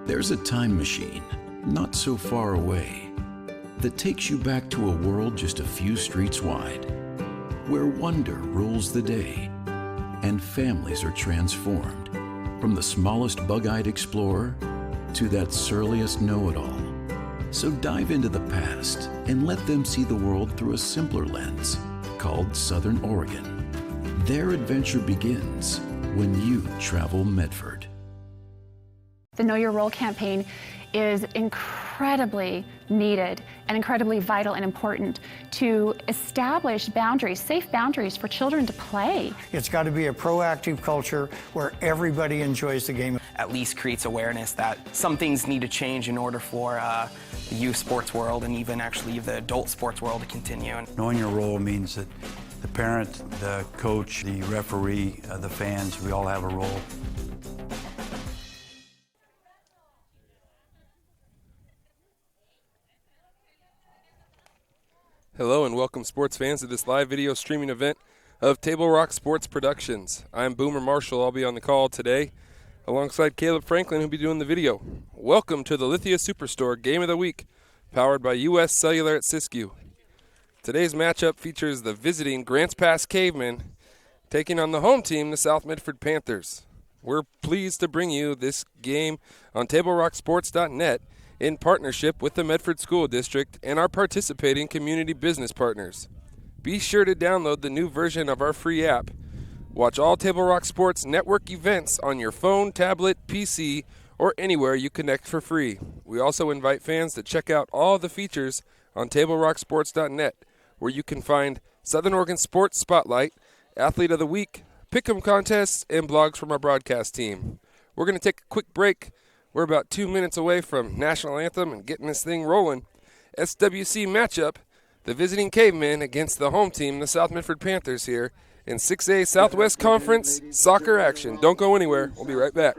There's a time machine, not so far away, that takes you back to a world just a few streets wide, where wonder rules the day and families are transformed, from the smallest bug-eyed explorer to that surliest know-it-all. So dive into the past and let them see the world through a simpler lens called Southern Oregon. Their adventure begins when you travel Medford. The Know Your Role campaign is incredibly needed and incredibly vital and important to establish boundaries, safe boundaries for children to play. It's got to be a proactive culture where everybody enjoys the game. At least creates awareness that some things need to change in order for the youth sports world and even actually the adult sports world to continue. Knowing your role means that the parent, the coach, the referee, the fans, we all have a role. Hello and welcome sports fans to this live video streaming event of Table Rock Sports Productions. I'm Boomer Marshall. I'll be on the call today alongside Caleb Franklin, who'll be doing the video. Welcome to the Lithia Superstore Game of the Week, powered by U.S. Cellular at Siskiyou. Today's matchup features the visiting Grants Pass Cavemen taking on the home team, the South Medford Panthers. We're pleased to bring you this game on TableRockSports.net in partnership with the Medford School District and our participating community business partners. Be sure to download the new version of our free app. Watch all Table Rock Sports Network events on your phone, tablet, PC, or anywhere you connect for free. We also invite fans to check out all the features on TableRockSports.net, where you can find Southern Oregon Sports Spotlight, Athlete of the Week, Pick'em contests, and blogs from our broadcast team. We're going to take a quick break. We're about 2 minutes away from National Anthem and getting this thing rolling. SWC matchup, the visiting Cavemen against the home team, the South Medford Panthers here in 6A Southwest Conference soccer action. Don't go anywhere. We'll be right back.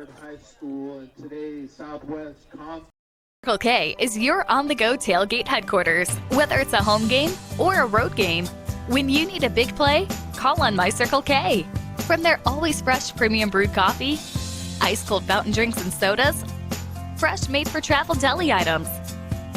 Circle K is your on-the-go tailgate headquarters. Whether it's a home game or a road game, when you need a big play, call on My Circle K. From their always fresh premium brewed coffee, ice-cold fountain drinks and sodas, fresh made-for-travel deli items.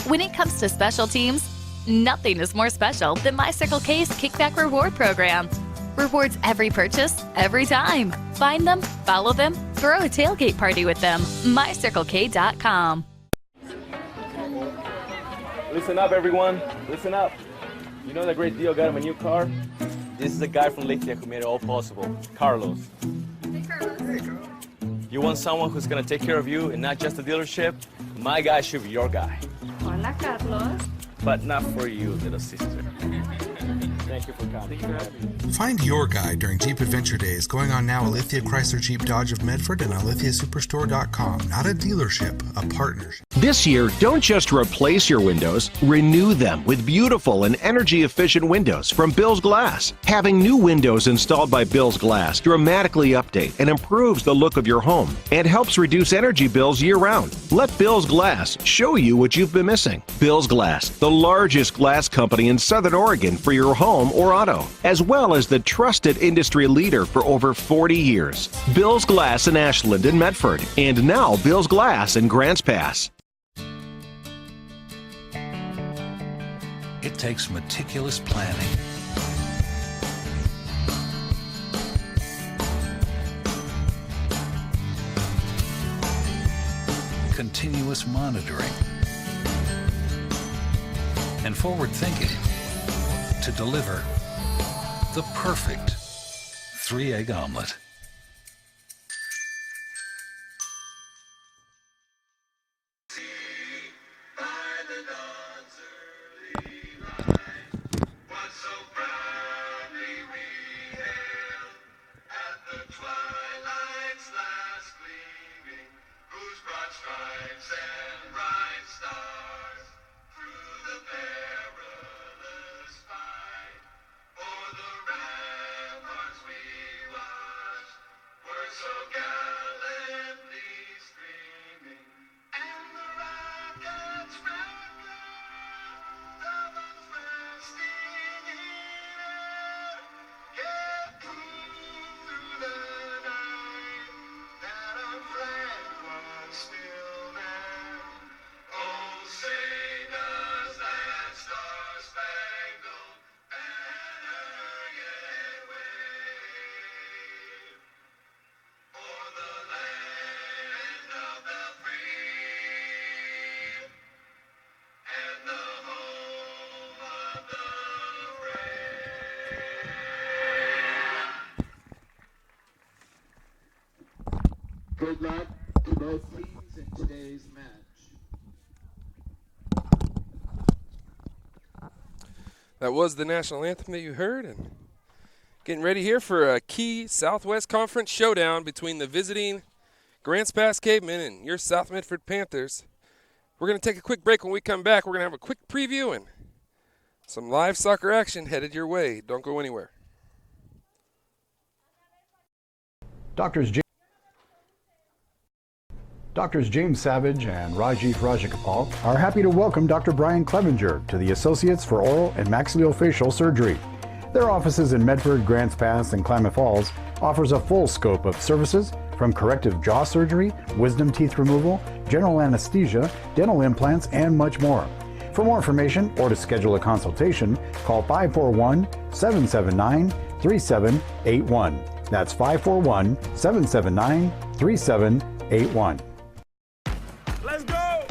When it comes to special teams, nothing is more special than My Circle K's Kickback Reward Program. Rewards every purchase, every time. Find them, follow them, throw a tailgate party with them. MyCircleK.com. Listen up, everyone. Listen up. You know that great deal got him a new car? This is the guy from Lithia who made it all possible, Carlos. Hey, Carlos. Hey, Carlos. You want someone who's going to take care of you and not just a dealership? My guy should be your guy. Hola, Carlos. But not for you, little sister. Thank you for coming. Find your guy during Jeep Adventure Days going on now at Lithia Chrysler Jeep Dodge of Medford and on LithiaSuperstore.com. Not a dealership, a partnership. This year, don't just replace your windows, renew them with beautiful and energy-efficient windows from Bill's Glass. Having new windows installed by Bill's Glass dramatically update and improves the look of your home and helps reduce energy bills year-round. Let Bill's Glass show you what you've been missing. Bill's Glass, the largest glass company in Southern Oregon for your home or auto, as well as the trusted industry leader for over 40 years. Bill's Glass in Ashland and Medford, and now Bill's Glass in Grants Pass. It takes meticulous planning, continuous monitoring, and forward thinking to deliver the perfect 3-egg omelet. Good luck to both teams in today's match. That was the national anthem that you heard, and getting ready here for a key Southwest Conference showdown between the visiting Grants Pass Cavemen and your South Medford Panthers. We're going to take a quick break. When we come back, we're going to have a quick preview and some live soccer action headed your way. Don't go anywhere. Doctors James Savage and Rajiv Rajagopal are happy to welcome Dr. Brian Clevenger to the Associates for Oral and Maxillofacial Surgery. Their offices in Medford, Grants Pass, and Klamath Falls offers a full scope of services from corrective jaw surgery, wisdom teeth removal, general anesthesia, dental implants, and much more. For more information or to schedule a consultation, call 541-779-3781. That's 541-779-3781. Let's go!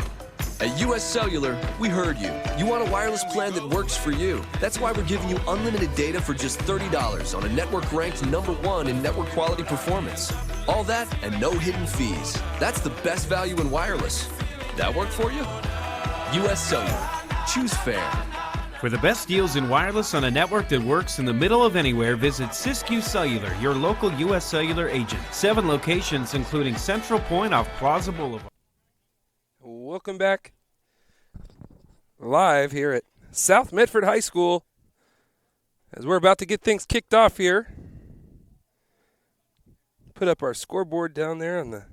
At US Cellular, we heard you. You want a wireless plan that works for you. That's why we're giving you unlimited data for just $30 on a network ranked #1 in network quality performance. All that and no hidden fees. That's the best value in wireless. That work for you? US Cellular. Choose fair. For the best deals in wireless on a network that works in the middle of anywhere, visit Siskiyou Cellular, your local US Cellular agent. 7 locations, including Central Point off Plaza Boulevard. Welcome back live here at South Medford High School as we're about to get things kicked off here. Put up our scoreboard down there on the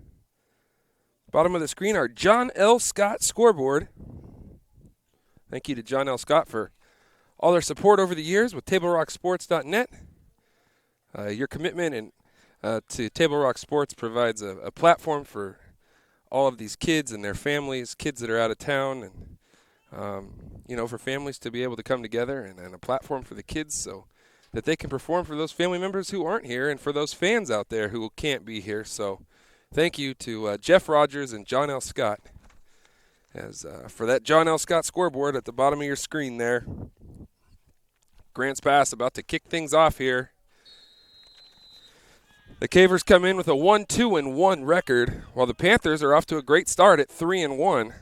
bottom of the screen, our John L. Scott scoreboard. Thank you to John L. Scott for all their support over the years with TableRockSports.net. Your commitment and to Table Rock Sports provides a platform for all of these kids and their families, kids that are out of town, and for families to be able to come together and a platform for the kids so that they can perform for those family members who aren't here and for those fans out there who can't be here. So thank you to Jeff Rogers and John L. Scott as for that John L. Scott scoreboard at the bottom of your screen there. Grants Pass about to kick things off here. The Cavers come in with a 1-2-1 record, while the Panthers are off to a great start at 3-1.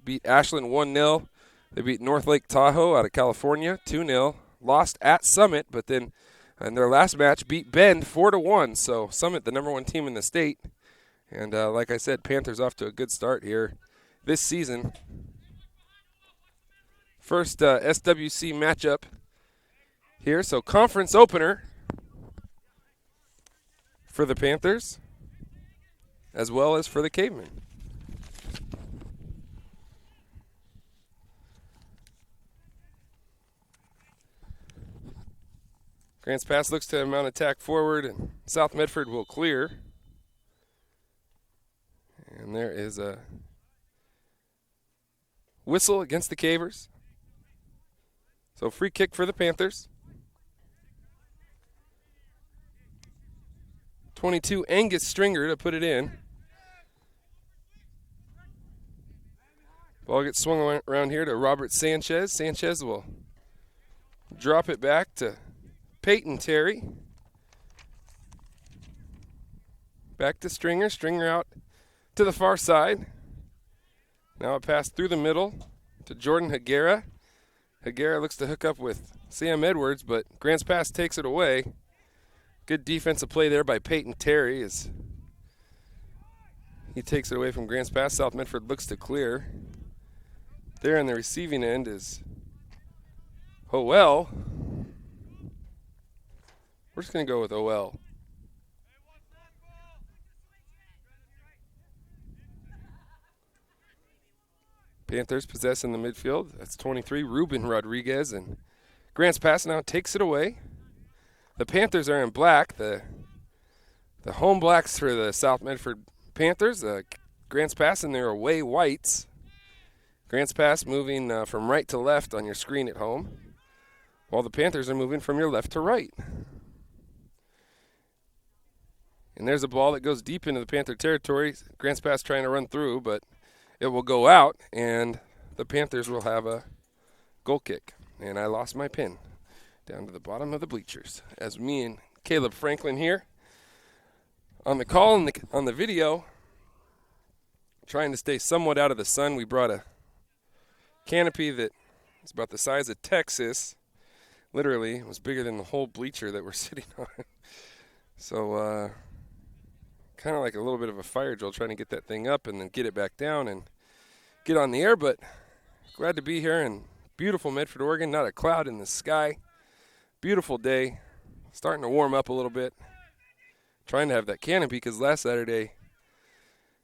Beat Ashland 1-0. They beat North Lake Tahoe out of California 2-0. Lost at Summit, but then in their last match beat Bend 4-1. So Summit, the #1 team in the state. And like I said, Panthers off to a good start here this season. First SWC matchup here. So conference opener for the Panthers, as well as for the Cavemen. Grants Pass looks to mount attack forward, and South Medford will clear. And there is a whistle against the Cavers. So free kick for the Panthers. 22, Angus Stringer to put it in. Ball gets swung around here to Robert Sanchez. Sanchez will drop it back to Peyton Terry. Back to Stringer. Stringer out to the far side. Now a pass through the middle to Jordan Higuera. Higuera looks to hook up with Sam Edwards, but Grants Pass takes it away. Good defensive play there by Peyton Terry as he takes it away from Grants Pass. South Medford looks to clear. There on the receiving end is Howell. We're just going to go with Howell. Panthers possess in the midfield. That's 23, Ruben Rodriguez. And Grants Pass now takes it away. The Panthers are in black. The home blacks for the South Medford Panthers. Grants Pass in their away whites. Grants Pass moving from right to left on your screen at home, while the Panthers are moving from your left to right. And there's a ball that goes deep into the Panther territory. Grants Pass trying to run through, but it will go out, and the Panthers will have a goal kick. And I lost my pin down to the bottom of the bleachers as me and Caleb Franklin here On the call and on the video, trying to stay somewhat out of the sun, we brought a canopy that is about the size of Texas. Literally, it was bigger than the whole bleacher that we're sitting on. So, kind of like a little bit of a fire drill, trying to get that thing up and then get it back down and get on the air. But glad to be here in beautiful Medford, Oregon. Not a cloud in the sky. Beautiful day. Starting to warm up a little bit. Trying to have that canopy because last Saturday,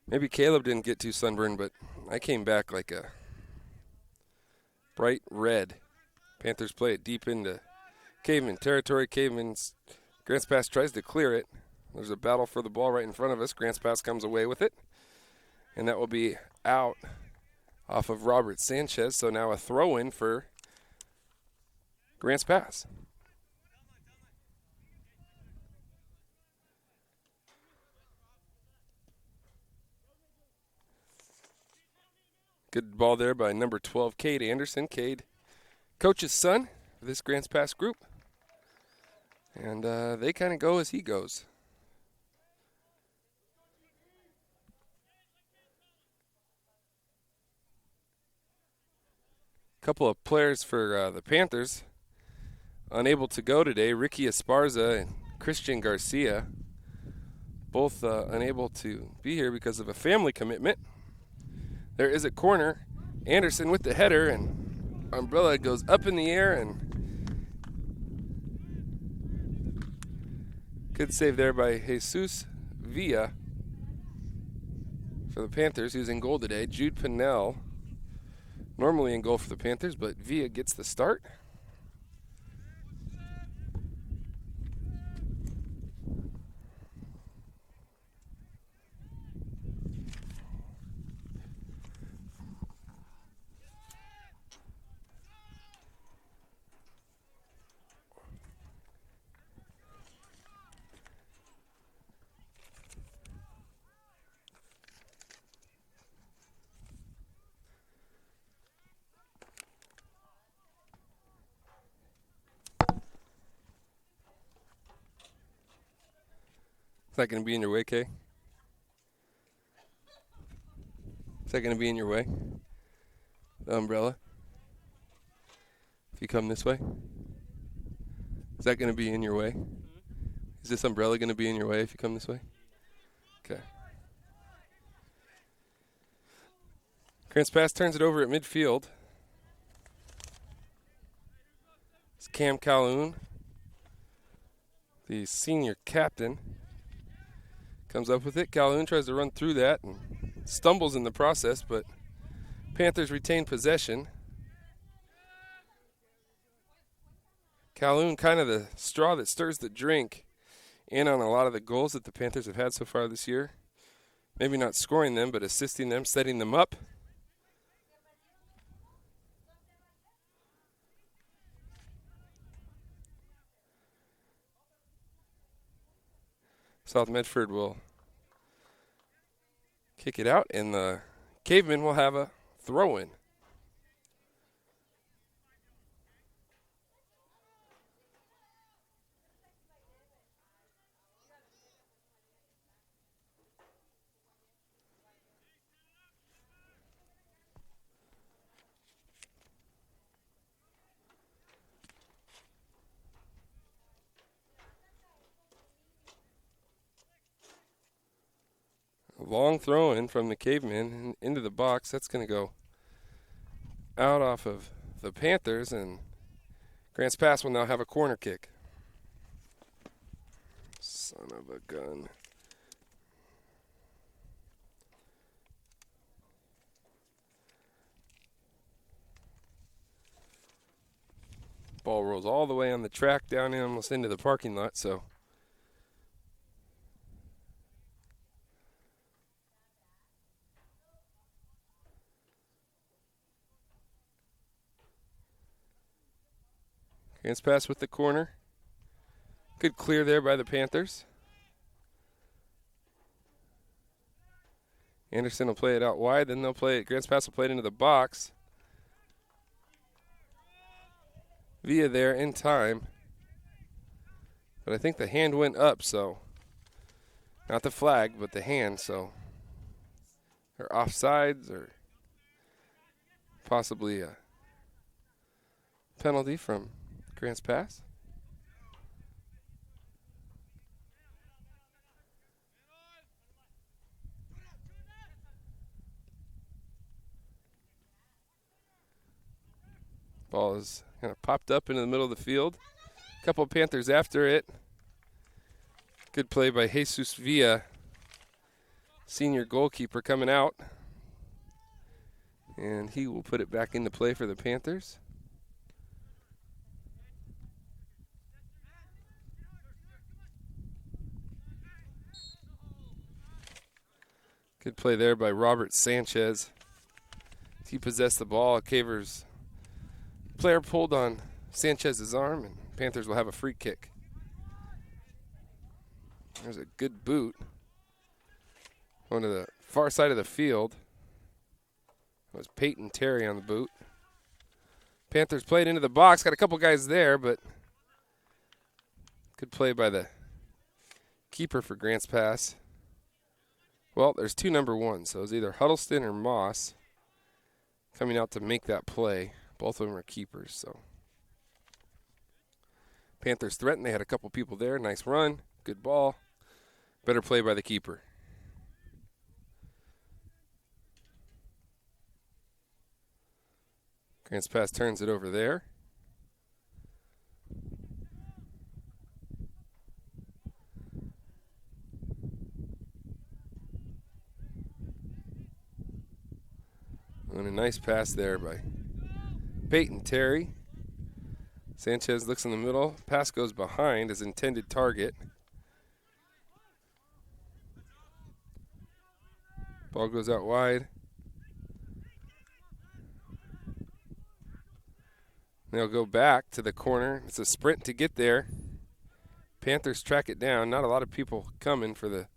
maybe Caleb didn't get too sunburned, but I came back like a bright red. Panthers play it deep into Caveman territory. Caveman's Grants Pass tries to clear it. There's a battle for the ball right in front of us. Grants Pass comes away with it. And that will be out off of Robert Sanchez. So now a throw-in for Grants Pass. Good ball there by number 12, Cade Anderson. Cade, coach's son of this Grants Pass group. And they kind of go as he goes. Couple of players for the Panthers unable to go today. Ricky Esparza and Christian Garcia both unable to be here because of a family commitment. There is a corner. Anderson with the header, and umbrella goes up in the air, and good save there by Jesus Villa for the Panthers, who's in goal today. Jude Pinnell normally in goal for the Panthers, but Villa gets the start. Is that going to be in your way, Kay? Is that going to be in your way? The umbrella? If you come this way? Is that going to be in your way? Is this umbrella going to be in your way if you come this way? Okay. Grants Pass turns it over at midfield. It's Cam Calhoun, the senior captain. Comes up with it. Calhoun tries to run through that and stumbles in the process, but Panthers retain possession. Calhoun kind of the straw that stirs the drink in on a lot of the goals that the Panthers have had so far this year. Maybe not scoring them, but assisting them, setting them up. South Medford will kick it out, and the Cavemen will have a throw-in. Long throw in from the Cavemen into the box. That's going to go out off of the Panthers, and Grants Pass will now have a corner kick. Son of a gun. Ball rolls all the way on the track down in almost into the parking lot, so Grants Pass with the corner. Good clear there by the Panthers. Anderson will play it out wide, then they'll play it. Grants Pass will play it into the box. Villa there in time. But I think the hand went up, so Not the flag, but the hand, so they're offsides or possibly a penalty from Grants Pass. Ball is kind of popped up into the middle of the field. A couple of Panthers after it. Good play by Jesus Villa, senior goalkeeper, coming out. And he will put it back into play for the Panthers. Good play there by Robert Sanchez. He possessed the ball. Cavers player pulled on Sanchez's arm, and Panthers will have a free kick. There's a good boot. Going to the far side of the field. It was Peyton Terry on the boot. Panthers played into the box. Got a couple guys there, but good play by the keeper for Grants Pass. Well, there's two number ones, so it's either Huddleston or Moss coming out to make that play. Both of them are keepers, so. Panthers threatened. They had a couple people there. Nice run. Good ball. Better play by the keeper. Grants Pass turns it over there. And a nice pass there by Peyton Terry. Sanchez looks in the middle. Pass goes behind his intended target. Ball goes out wide. They'll go back to the corner. It's a sprint to get there. Panthers track it down. Not a lot of people coming for the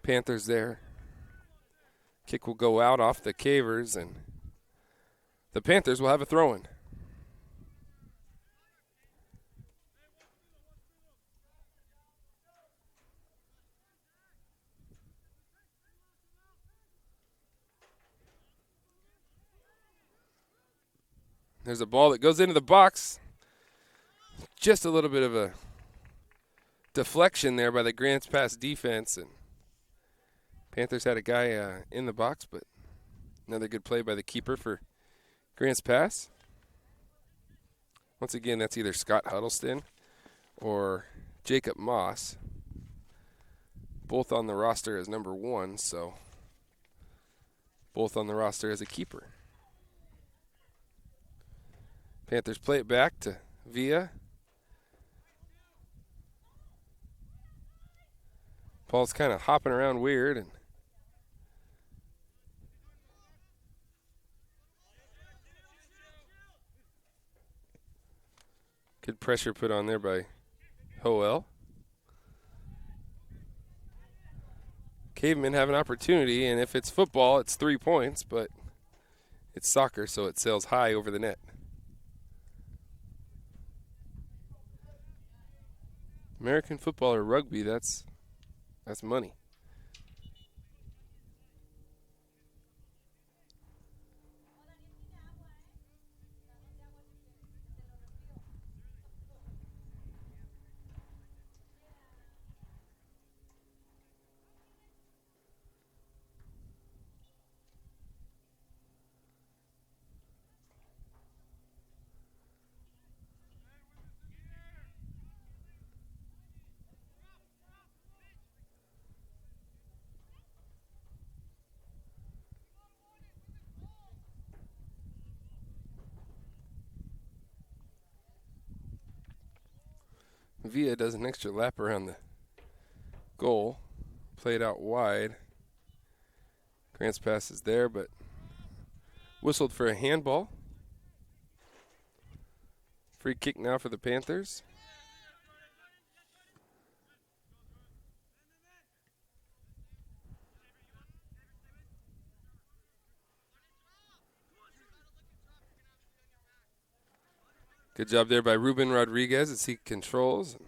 Panthers there. Kick will go out off the Cavers, and the Panthers will have a throw-in. There's a ball that goes into the box. Just a little bit of a deflection there by the Grants Pass defense, and Panthers had a guy in the box, but another good play by the keeper for Grants Pass. Once again, that's either Scott Huddleston or Jacob Moss, both on the roster as number one, so both on the roster as a keeper. Panthers play it back to Villa. Ball's kind of hopping around weird, and good pressure put on there by Hoel. Cavemen have an opportunity, and if it's football, it's 3 points, but it's soccer, so it sails high over the net. American football or rugby, that's money. Villa does an extra lap around the goal. Played out wide. Grants Pass is there, but whistled for a handball. Free kick now for the Panthers. Good job there by Ruben Rodriguez as he controls.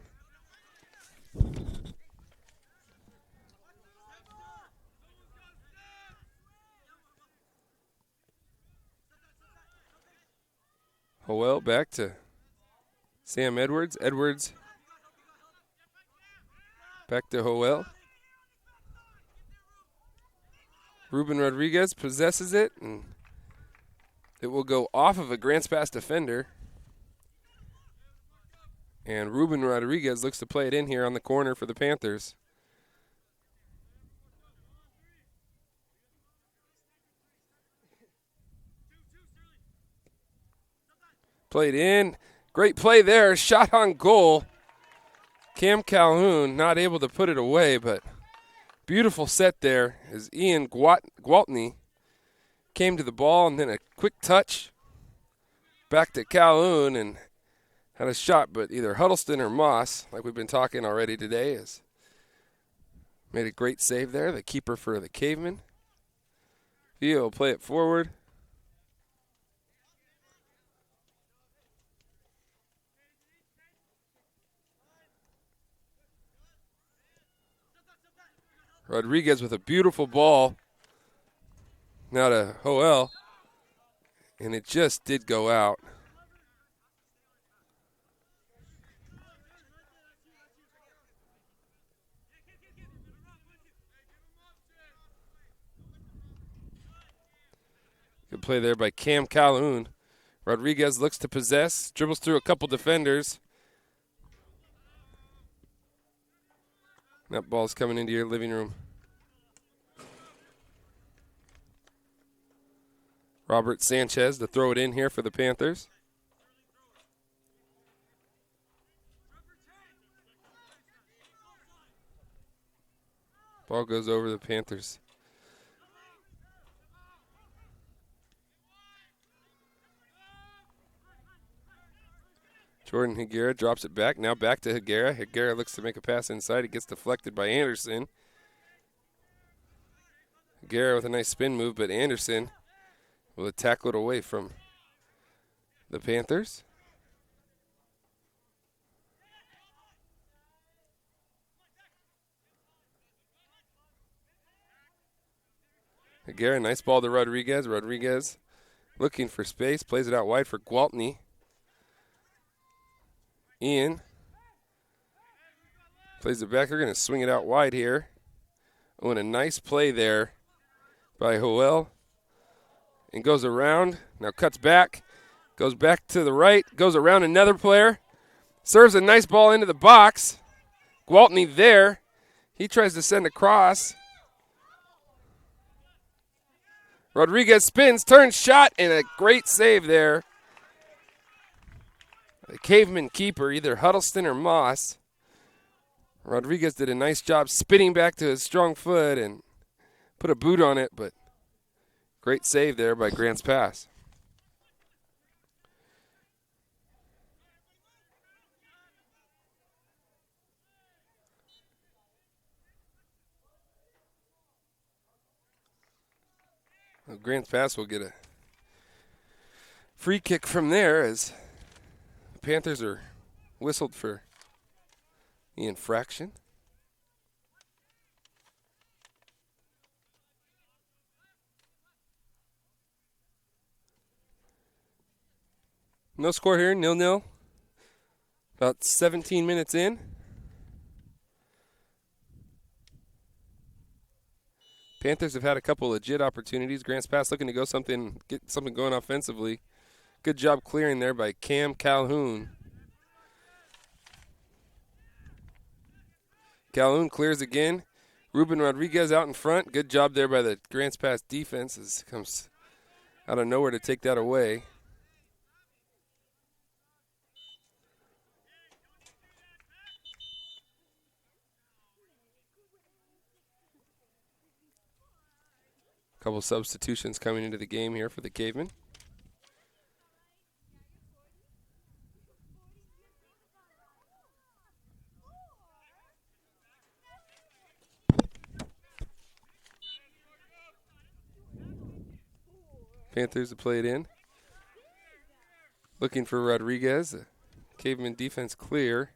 Howell back to Sam Edwards. Edwards back to Howell. Ruben Rodriguez possesses it, and it will go off of a Grants Pass defender. And Ruben Rodriguez looks to play it in here on the corner for the Panthers. Played in. Great play there. Shot on goal. Cam Calhoun not able to put it away, but beautiful set there as Ian Gwaltney came to the ball, and then a quick touch back to Calhoun and had a shot, but either Huddleston or Moss, like we've been talking already today, has made a great save there. The keeper for the Cavemen. Villa will play it forward. Rodriguez with a beautiful ball. Now to Howell. And it just did go out. Good play there by Cam Calhoun. Rodriguez looks to possess, dribbles through a couple defenders. That ball's coming into your living room. Robert Sanchez to throw it in here for the Panthers. Ball goes over the Panthers. Jordan Higuera drops it back. Now back to Higuera. Higuera looks to make a pass inside. It gets deflected by Anderson. Higuera with a nice spin move, but Anderson will tackle it away from the Panthers. Higuera, nice ball to Rodriguez. Rodriguez looking for space, plays it out wide for Gwaltney. Ian plays it back. They're going to swing it out wide here. Oh, and a nice play there by Howell. And goes around. Now cuts back. Goes back to the right. Goes around another player. Serves a nice ball into the box. Gwaltney there. He tries to send across. Rodriguez spins, turns, shot, and a great save there. The Caveman keeper, either Huddleston or Moss. Rodriguez did a nice job spinning back to his strong foot and put a boot on it, but great save there by Grants Pass. Well, Grants Pass will get a free kick from there as the Panthers are whistled for the infraction. No score here, 0-0. About 17 minutes in. Panthers have had a couple legit opportunities. Grants Pass looking to get something going offensively. Good job clearing there by Cam Calhoun. Calhoun clears again. Ruben Rodriguez out in front. Good job there by the Grants Pass defense as comes out of nowhere to take that away. Couple substitutions coming into the game here for the Cavemen. Panthers to play it in. Looking for Rodriguez. The Caveman defense clear.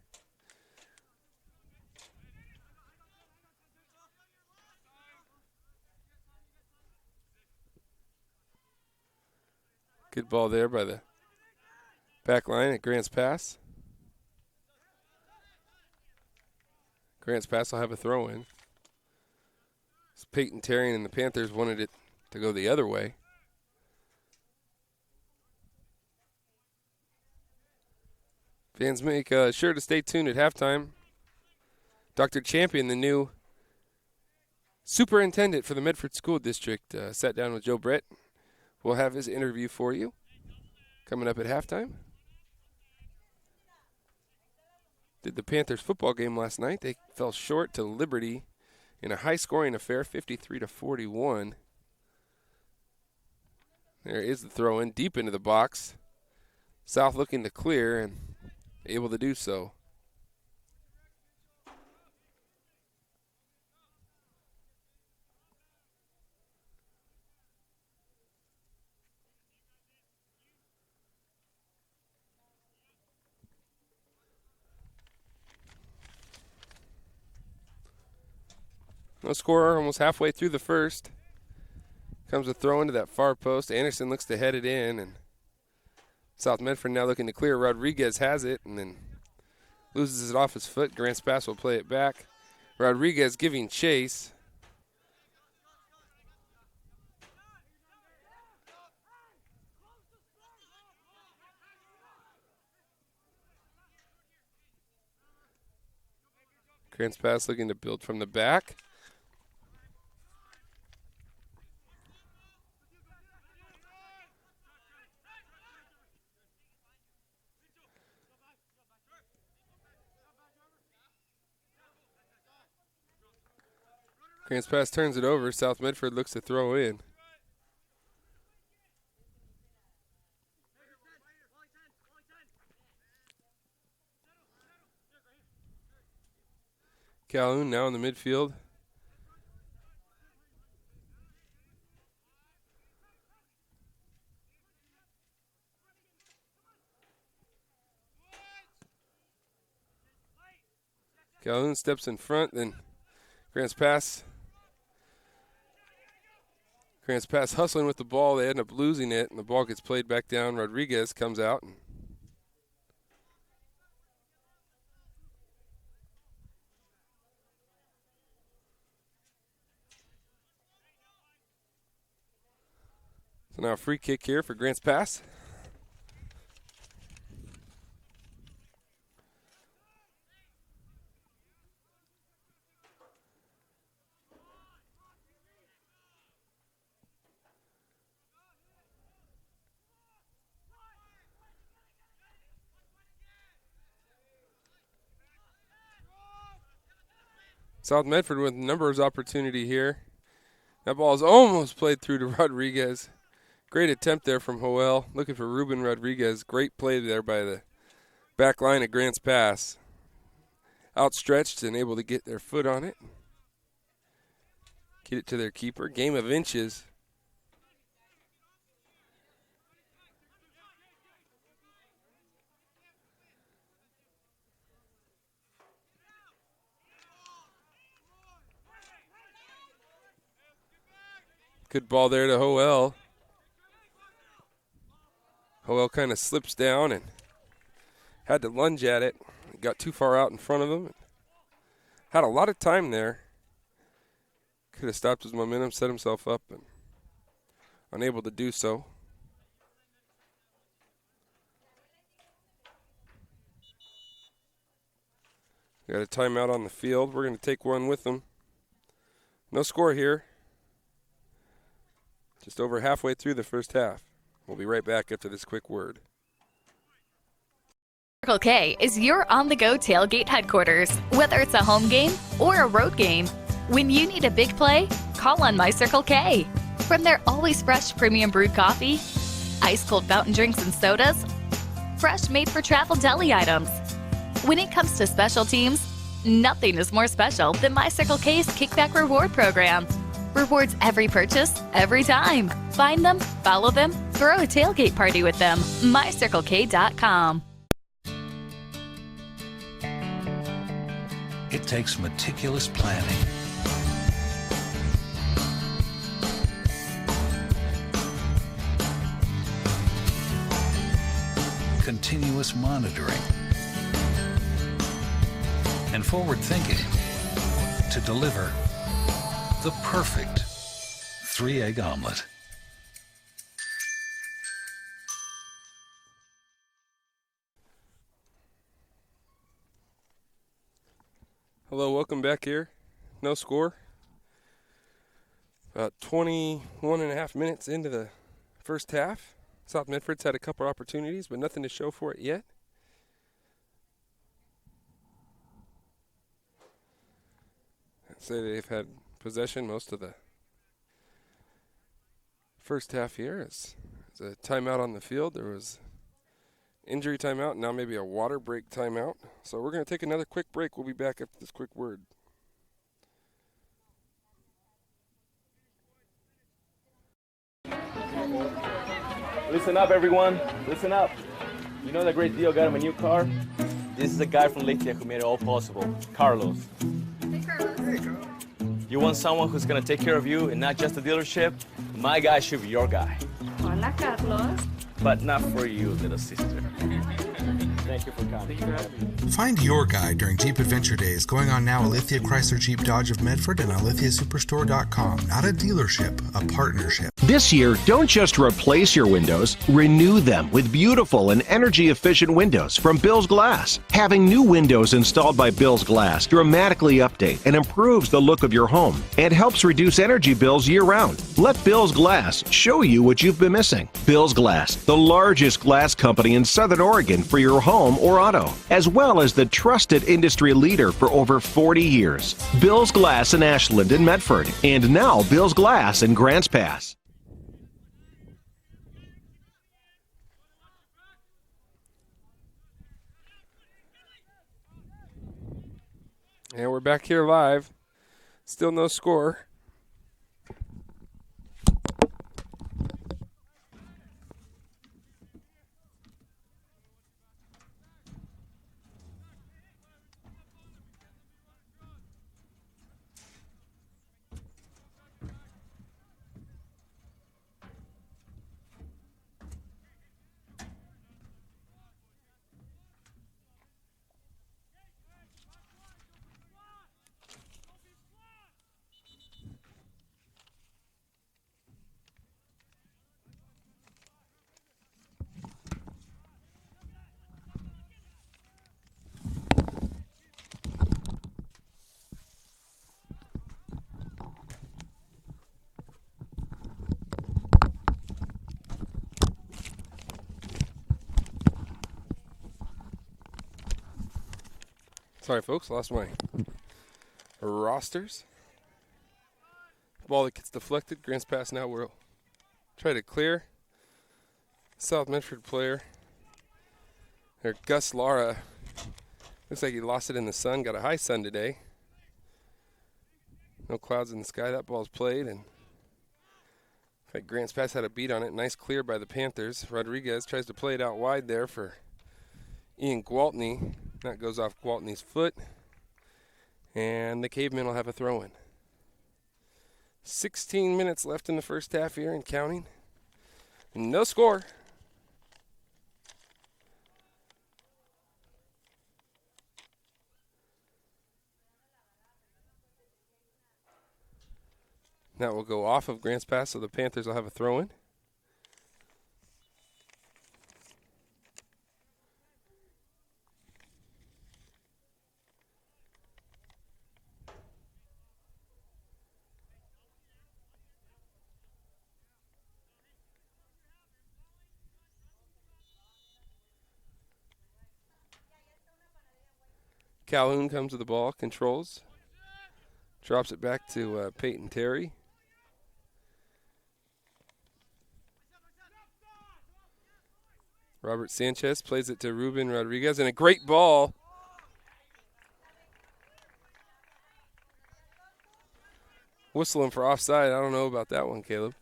Good ball there by the Back line at Grants Pass. Grants Pass will have a throw in. Peyton Terrian and the Panthers wanted it to go the other way. Fans make sure to stay tuned at halftime. Dr. Champion, the new superintendent for the Medford School District, sat down with Joe Brett. We'll have his interview for you coming up at halftime. Did the Panthers football game last night. They fell short to Liberty in a high-scoring affair, 53-41. There is the throw in deep into the box. South looking to clear and able to do so. No score almost halfway through the first. Comes a throw into that far post. Anderson looks to head it in, and South Medford now looking to clear. Rodriguez has it and then loses it off his foot. Grants Pass will play it back. Rodriguez giving chase. Grants Pass looking to build from the back. Grants Pass turns it over. South Medford looks to throw in. Calhoun now in the midfield. Calhoun steps in front, then Grants Pass hustling with the ball. They end up losing it, and the ball gets played back down. Rodriguez comes out. So now a free kick here for Grants Pass. South Medford with numbers opportunity here. That ball is almost played through to Rodriguez. Great attempt there from Hoel. Looking for Ruben Rodriguez. Great play there by the back line of Grants Pass. Outstretched and able to get their foot on it. Get it to their keeper. Game of inches. Good ball there to Hoel. Hoel kind of slips down and had to lunge at it. Got too far out in front of him. Had a lot of time there. Could have stopped his momentum, set himself up, and unable to do so. Got a timeout on the field. We're going to take one with them. No score here. Just over halfway through the first half. We'll be right back after this quick word. Circle K is your on-the-go tailgate headquarters. Whether it's a home game or a road game, when you need a big play, call on My Circle K. From their always fresh premium brewed coffee, ice-cold fountain drinks and sodas, fresh made-for-travel deli items. When it comes to special teams, nothing is more special than My Circle K's Kickback Reward Program. Rewards every purchase, every time. Find them, follow them, throw a tailgate party with them. MyCircleK.com. It takes meticulous planning, continuous monitoring, and forward thinking to deliver the perfect 3-egg omelet. Hello, welcome back here. No score. About 21 and a half minutes into the first half. South Medford's had a couple opportunities, but nothing to show for it yet. I'd say they've had possession most of the first half here. It's a timeout on the field. There was injury timeout, now maybe a water break timeout. So we're going to take another quick break. We'll be back after this quick word. Listen up, everyone. Listen up. You know that great deal got him a new car? This is the guy from Lithia who made it all possible, Carlos. Hey, Carlos. Hey, Carlos. You want someone who's gonna take care of you and not just the dealership? My guy should be your guy. Hola, Carlos. But not for you, little sister. Thank you for coming. Find your guide during Jeep Adventure Days going on now at Lithia Chrysler Jeep Dodge of Medford and on lithiasuperstore.com. Not a dealership, a partnership. This year, don't just replace your windows, renew them with beautiful and energy-efficient windows from Bill's Glass. Having new windows installed by Bill's Glass dramatically update and improves the look of your home and helps reduce energy bills year-round. Let Bill's Glass show you what you've been missing. Bill's Glass, the largest glass company in Southern Oregon for your home or auto, as well as the trusted industry leader for over 40 years. Bill's Glass in Ashland and Medford, and now Bill's Glass in Grants Pass. And we're back here live. Still no score. Sorry, folks, lost my rosters. Ball that gets deflected. Grants Pass now will try to clear. South Medford player. There, Gus Lara. Looks like he lost it in the sun. Got a high sun today. No clouds in the sky. That ball's played, and looks like Grants Pass had a beat on it. Nice clear by the Panthers. Rodriguez tries to play it out wide there for Ian Gwaltney. That goes off Gwaltney's foot. And the Cavemen will have a throw-in. 16 minutes left in the first half here and counting. No score. That will go off of Grants Pass, so the Panthers will have a throw-in. Calhoun comes to the ball, controls, drops it back to Peyton Terry. Robert Sanchez plays it to Ruben Rodriguez, and a great ball. Whistling for offside. I don't know about that one, Caleb.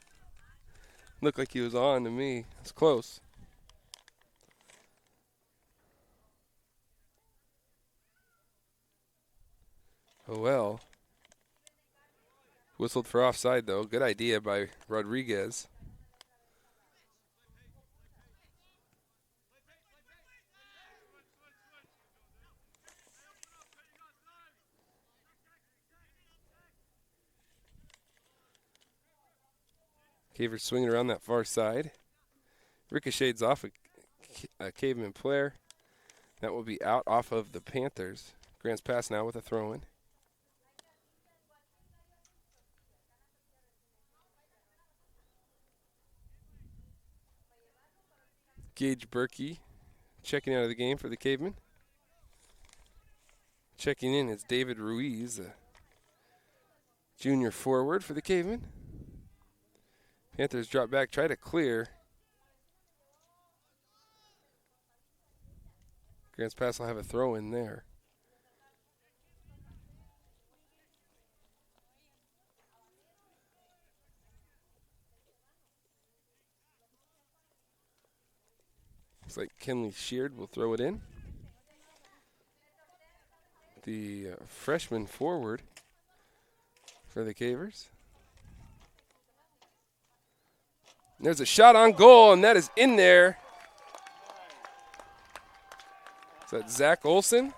Looked like he was on to me. It's close. Oh, well. Whistled for offside, though. Good idea by Rodriguez. Cavers swinging around that far side. Ricochets off a Caveman player. That will be out off of the Panthers. Grants pass now with a throw-in. Gage Berkey checking out of the game for the Cavemen. Checking in is David Ruiz, a junior forward for the Cavemen. Panthers drop back, try to clear. Grants pass will have a throw in there. Looks like Kenley Sheard will throw it in. The freshman forward for the Cavers. There's a shot on goal, and that is in there. Is that Zach Olson?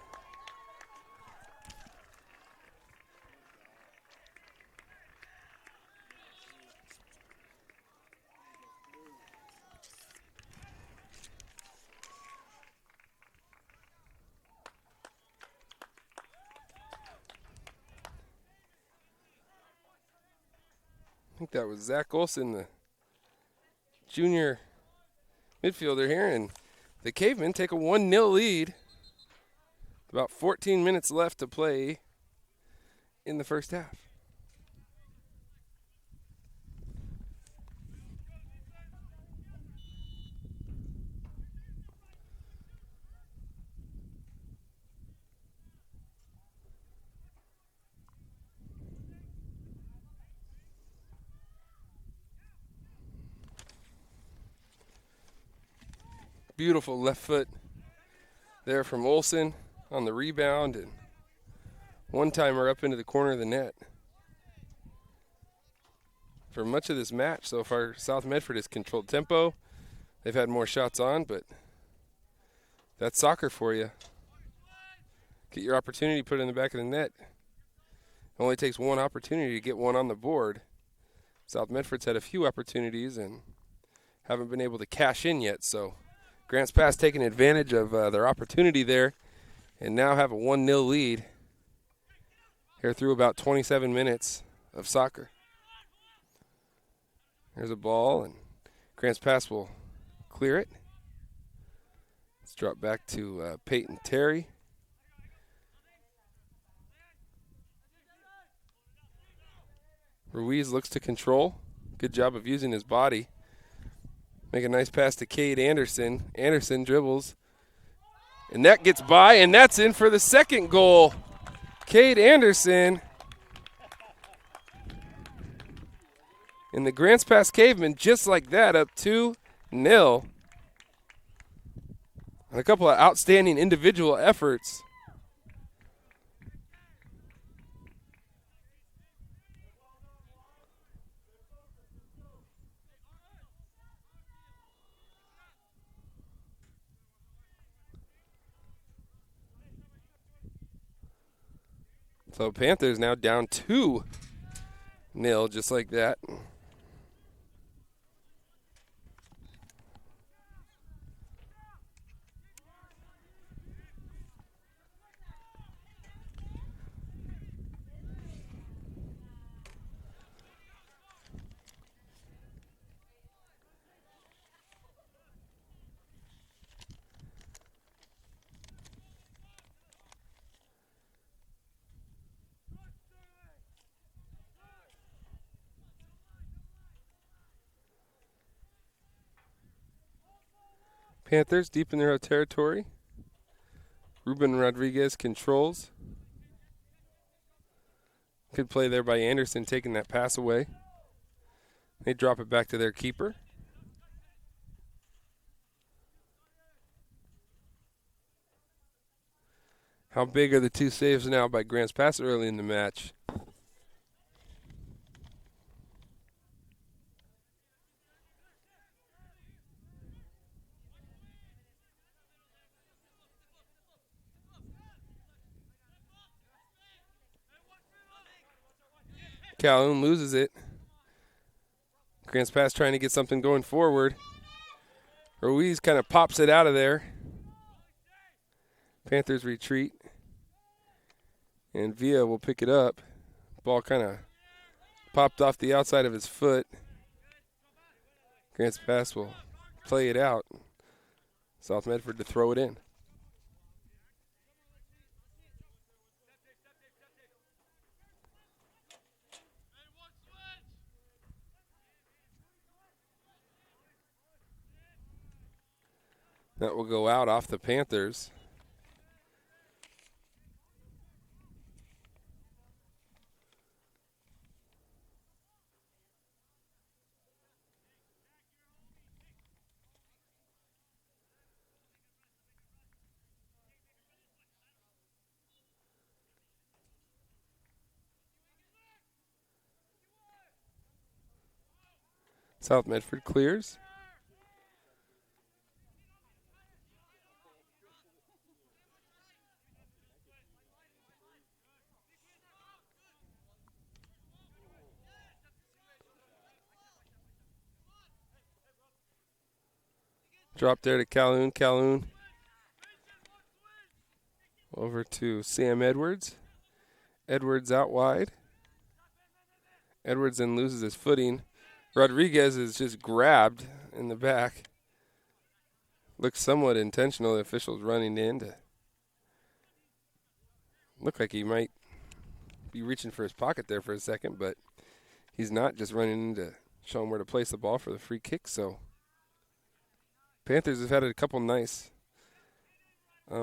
I think that was Zach Olson, the junior midfielder here, and the Cavemen take a 1-0 lead. About 14 minutes left to play in the first half. Beautiful left foot there from Olsen on the rebound, and one-timer up into the corner of the net. For much of this match so far, South Medford has controlled tempo. They've had more shots on, but that's soccer for you. Get your opportunity, put it in the back of the net. It only takes one opportunity to get one on the board. South Medford's had a few opportunities and haven't been able to cash in yet, so Grants Pass taking advantage of their opportunity there and now have a 1-0 lead here through about 27 minutes of soccer. There's a ball, and Grants Pass will clear it. Let's drop back to Peyton Terry. Ruiz looks to control. Good job of using his body. Make a nice pass to Cade Anderson. Anderson dribbles. And that gets by, and that's in for the second goal. Cade Anderson. And the Grants Pass Cavemen, just like that, up 2-0. And a couple of outstanding individual efforts. So Panthers now down 2-0, just like that. Panthers deep in their own territory. Ruben Rodriguez controls. Good play there by Anderson taking that pass away. They drop it back to their keeper. How big are the two saves now by Grants Pass early in the match? Calhoun loses it. Grants Pass trying to get something going forward. Ruiz kind of pops it out of there. Panthers retreat. And Villa will pick it up. Ball kind of popped off the outside of his foot. Grants Pass will play it out. South Medford to throw it in. That will go out off the Panthers. South Medford clears. Drop there to Calhoun. Calhoun over to Sam Edwards. Edwards out wide. Edwards then loses his footing. Rodriguez is just grabbed in the back. Looks somewhat intentional. The official's running in to look like he might be reaching for his pocket there for a second, but he's not, just running in to show him where to place the ball for the free kick. So Panthers have had a couple nice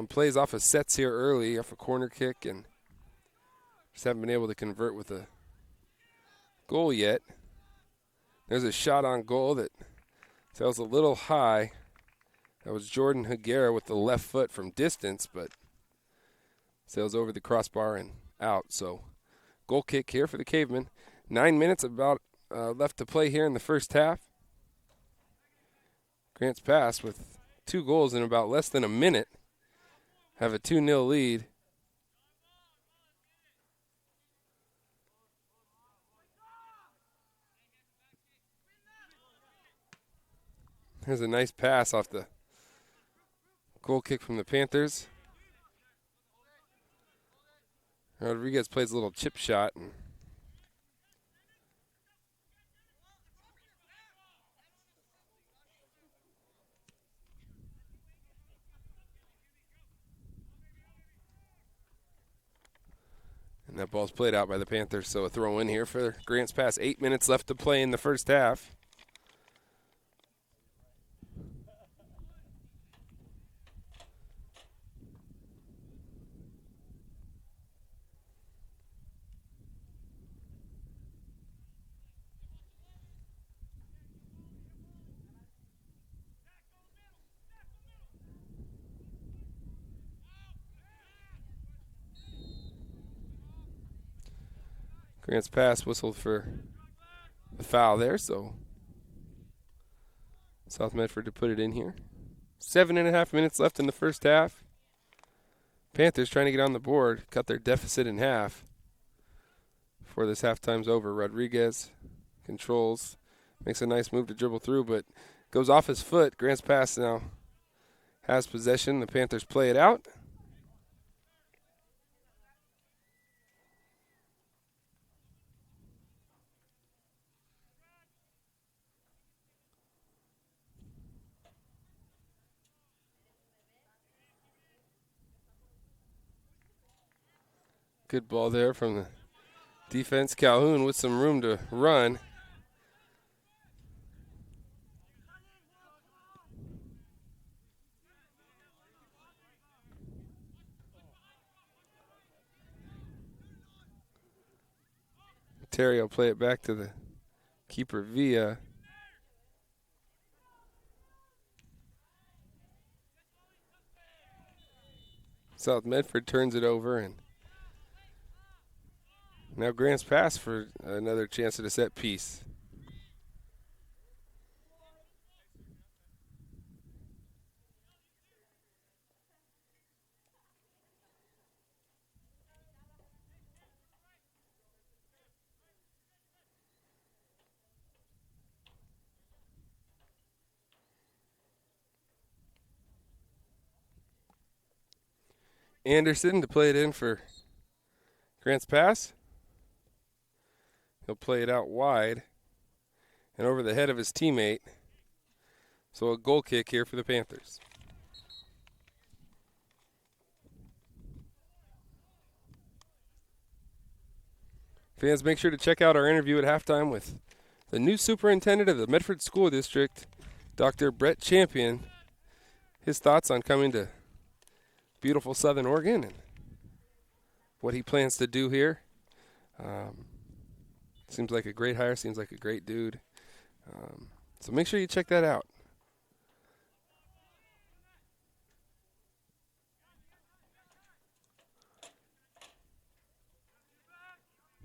plays off of sets here early, off a corner kick, and just haven't been able to convert with a goal yet. There's a shot on goal that sails a little high. That was Jordan Higuera with the left foot from distance, but sails over the crossbar and out. So goal kick here for the Cavemen. 9 minutes about left to play here in the first half. Grants Pass with 2 goals in about less than a minute. Have a 2-0 lead. There's a nice pass off the goal kick from the Panthers. Rodriguez plays a little chip shot. And that ball's played out by the Panthers, so a throw in here for Grants Pass. 8 minutes left to play in the first half. Grants Pass whistled for the foul there, so South Medford to put it in here. 7.5 minutes left in the first half. Panthers trying to get on the board, cut their deficit in half before this halftime's over. Rodriguez controls, makes a nice move to dribble through, but goes off his foot. Grants Pass now has possession. The Panthers play it out. Good ball there from the defense. Calhoun with some room to run. Terry will play it back to the keeper Villa. South Medford turns it over, and now Grants Pass for another chance at a set piece. Anderson to play it in for Grants Pass. He'll play it out wide and over the head of his teammate. So a goal kick here for the Panthers. Fans, make sure to check out our interview at halftime with the new superintendent of the Medford School District, Dr. Brett Champion. His thoughts on coming to beautiful Southern Oregon and what he plans to do here. Seems like a great hire, seems like a great dude. So make sure you check that out.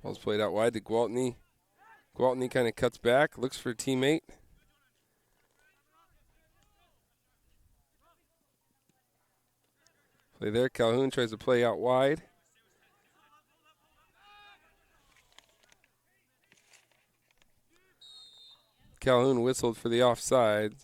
Ball's played out wide to Gwaltney. Gwaltney kind of cuts back, looks for a teammate. Play there. Calhoun tries to play out wide. Calhoun whistled for the offside.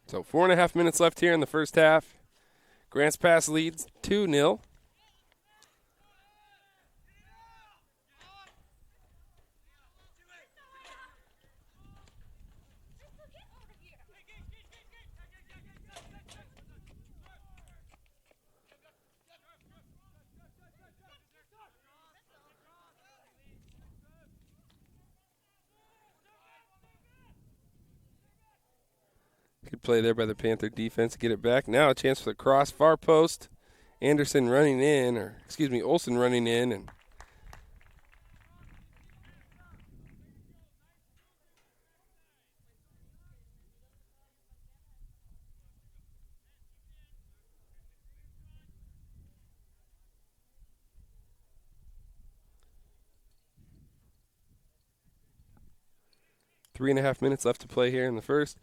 So 4.5 minutes left here in the first half. Grants Pass leads 2-0. Good play there by the Panther defense to get it back. Now a chance for the cross, far post. Olsen running in, and three and a half minutes left to play here in the first.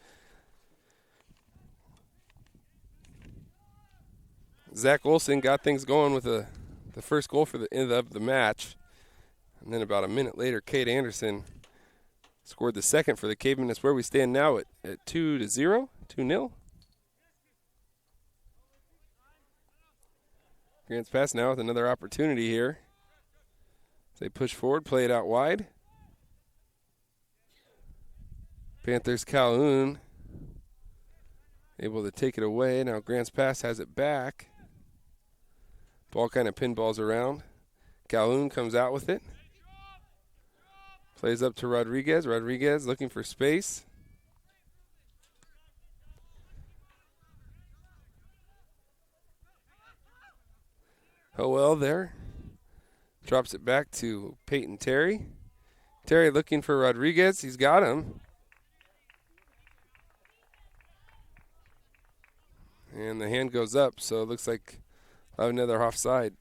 Zach Olsen got things going with the first goal for the end of the match. And then about a minute later, Cade Anderson scored the second for the Cavemen. That's where we stand now at 2-0, 2-0. Grants Pass now with another opportunity here. They push forward, play it out wide. Panthers Calhoun able to take it away. Now Grants Pass has it back. Ball kind of pinballs around. Calhoun comes out with it. Plays up to Rodriguez. Rodriguez looking for space. Howell there. Drops it back to Peyton Terry. Terry looking for Rodriguez. He's got him. And the hand goes up, so it looks like I'll have another offside.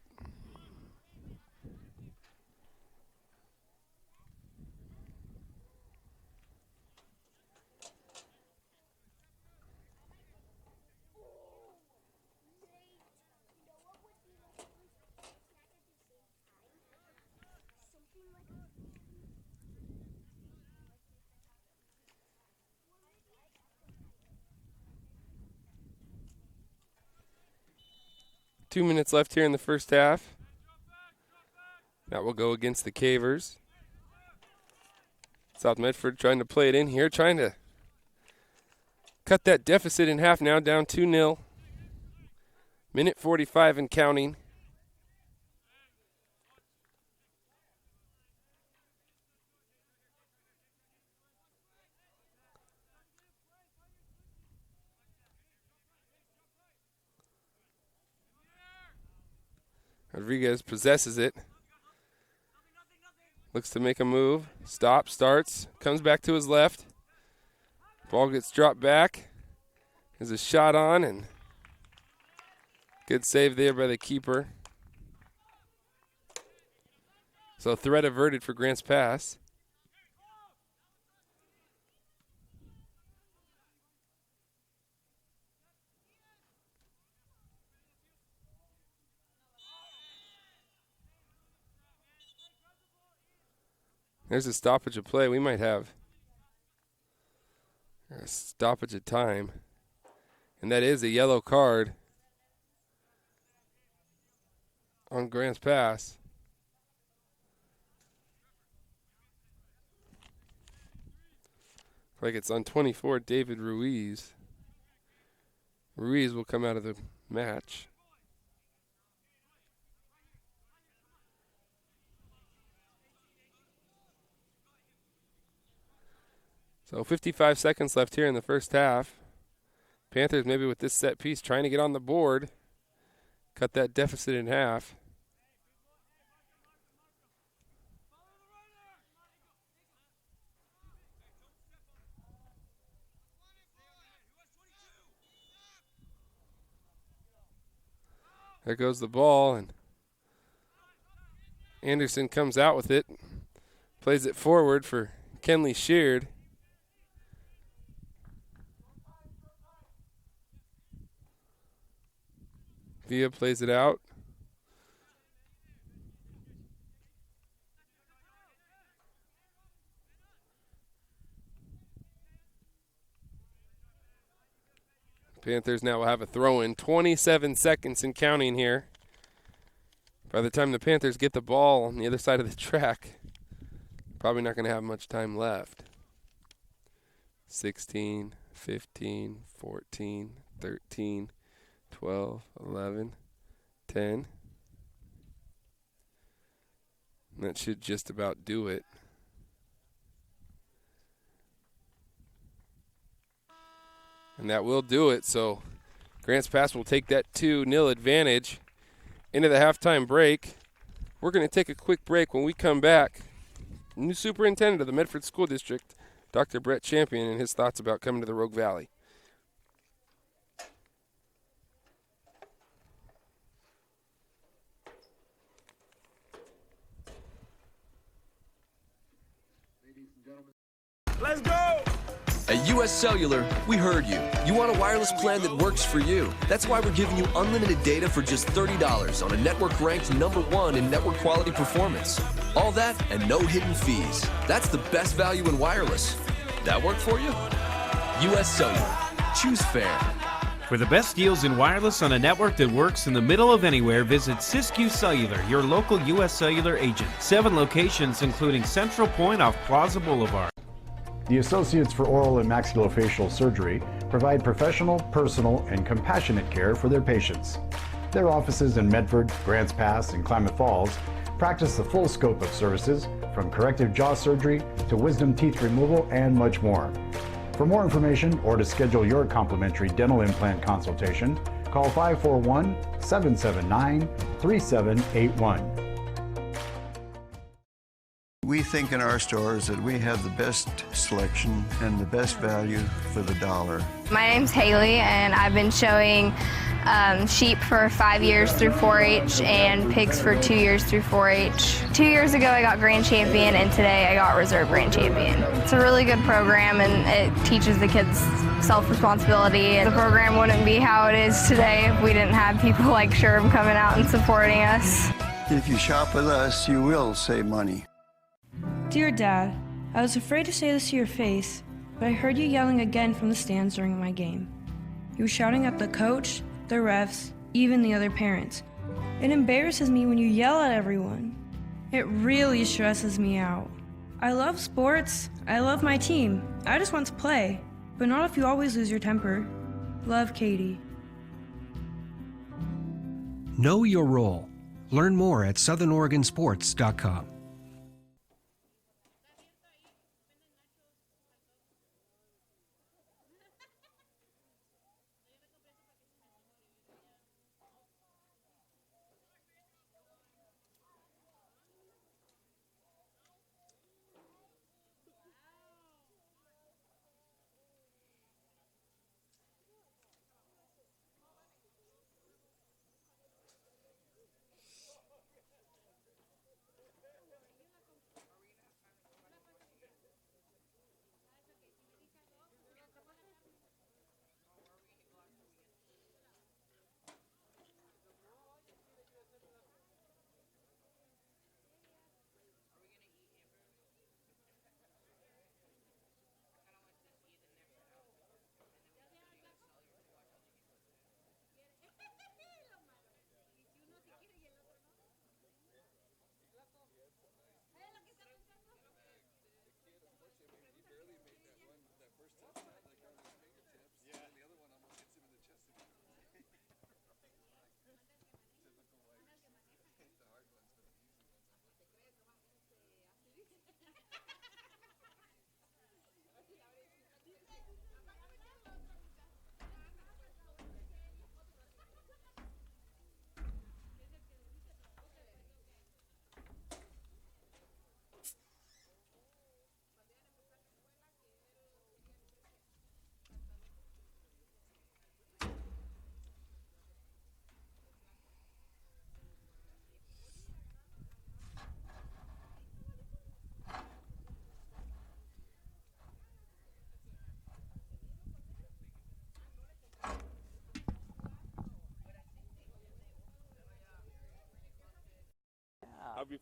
Two minutes left here in the first half. That will go against the Cavers. South Medford trying to play it in here, trying to cut that deficit in half now, down 2-0. Minute 45 and counting. Rodriguez possesses it. Looks to make a move. Stops, starts, comes back to his left. Ball gets dropped back. There's a shot on, and good save there by the keeper. So threat averted for Grants Pass. There's a stoppage of play. We might have a stoppage of time. And that is a yellow card on Grants Pass. Like it's on 24, David Ruiz. Ruiz will come out of the match. So 55 seconds left here in the first half. Panthers maybe with this set piece trying to get on the board. Cut that deficit in half. There goes the ball, and Anderson comes out with it. Plays it forward for Kenley Sheard. Villa plays it out. Panthers now will have a throw-in. 27 seconds and counting here. By the time the Panthers get the ball on the other side of the track, probably not going to have much time left. 16, 15, 14, 13, 12, 11, 10. And that should just about do it. And that will do it. So Grants Pass will take that 2-0 advantage into the halftime break. We're going to take a quick break. When we come back, new superintendent of the Medford School District, Dr. Brett Champion, and his thoughts about coming to the Rogue Valley. Let's go! At US Cellular, we heard you. You want a wireless plan that works for you. That's why we're giving you unlimited data for just $30 on a network ranked #1 in network quality performance. All that and no hidden fees. That's the best value in wireless. That work for you? US Cellular. Choose fair. For the best deals in wireless on a network that works in the middle of anywhere, visit Siskiyou Cellular, your local US Cellular agent. 7 locations, including Central Point off Plaza Boulevard. The Associates for Oral and Maxillofacial Surgery provide professional, personal, and compassionate care for their patients. Their offices in Medford, Grants Pass, and Klamath Falls practice the full scope of services, from corrective jaw surgery to wisdom teeth removal and much more. For more information or to schedule your complimentary dental implant consultation, call 541-779-3781. We think in our stores that we have the best selection and the best value for the dollar. My name's Haley, and I've been showing sheep for 5 years through 4-H and pigs for 2 years through 4-H. 2 years ago I got Grand Champion, and today I got Reserve Grand Champion. It's a really good program, and it teaches the kids self-responsibility. The program wouldn't be how it is today if we didn't have people like Sherm coming out and supporting us. If you shop with us, you will save money. Dear Dad, I was afraid to say this to your face, but I heard you yelling again from the stands during my game. You were shouting at the coach, the refs, even the other parents. It embarrasses me when you yell at everyone. It really stresses me out. I love sports, I love my team. I just want to play, but not if you always lose your temper. Love, Katie. Know your role. Learn more at southernoregonsports.com.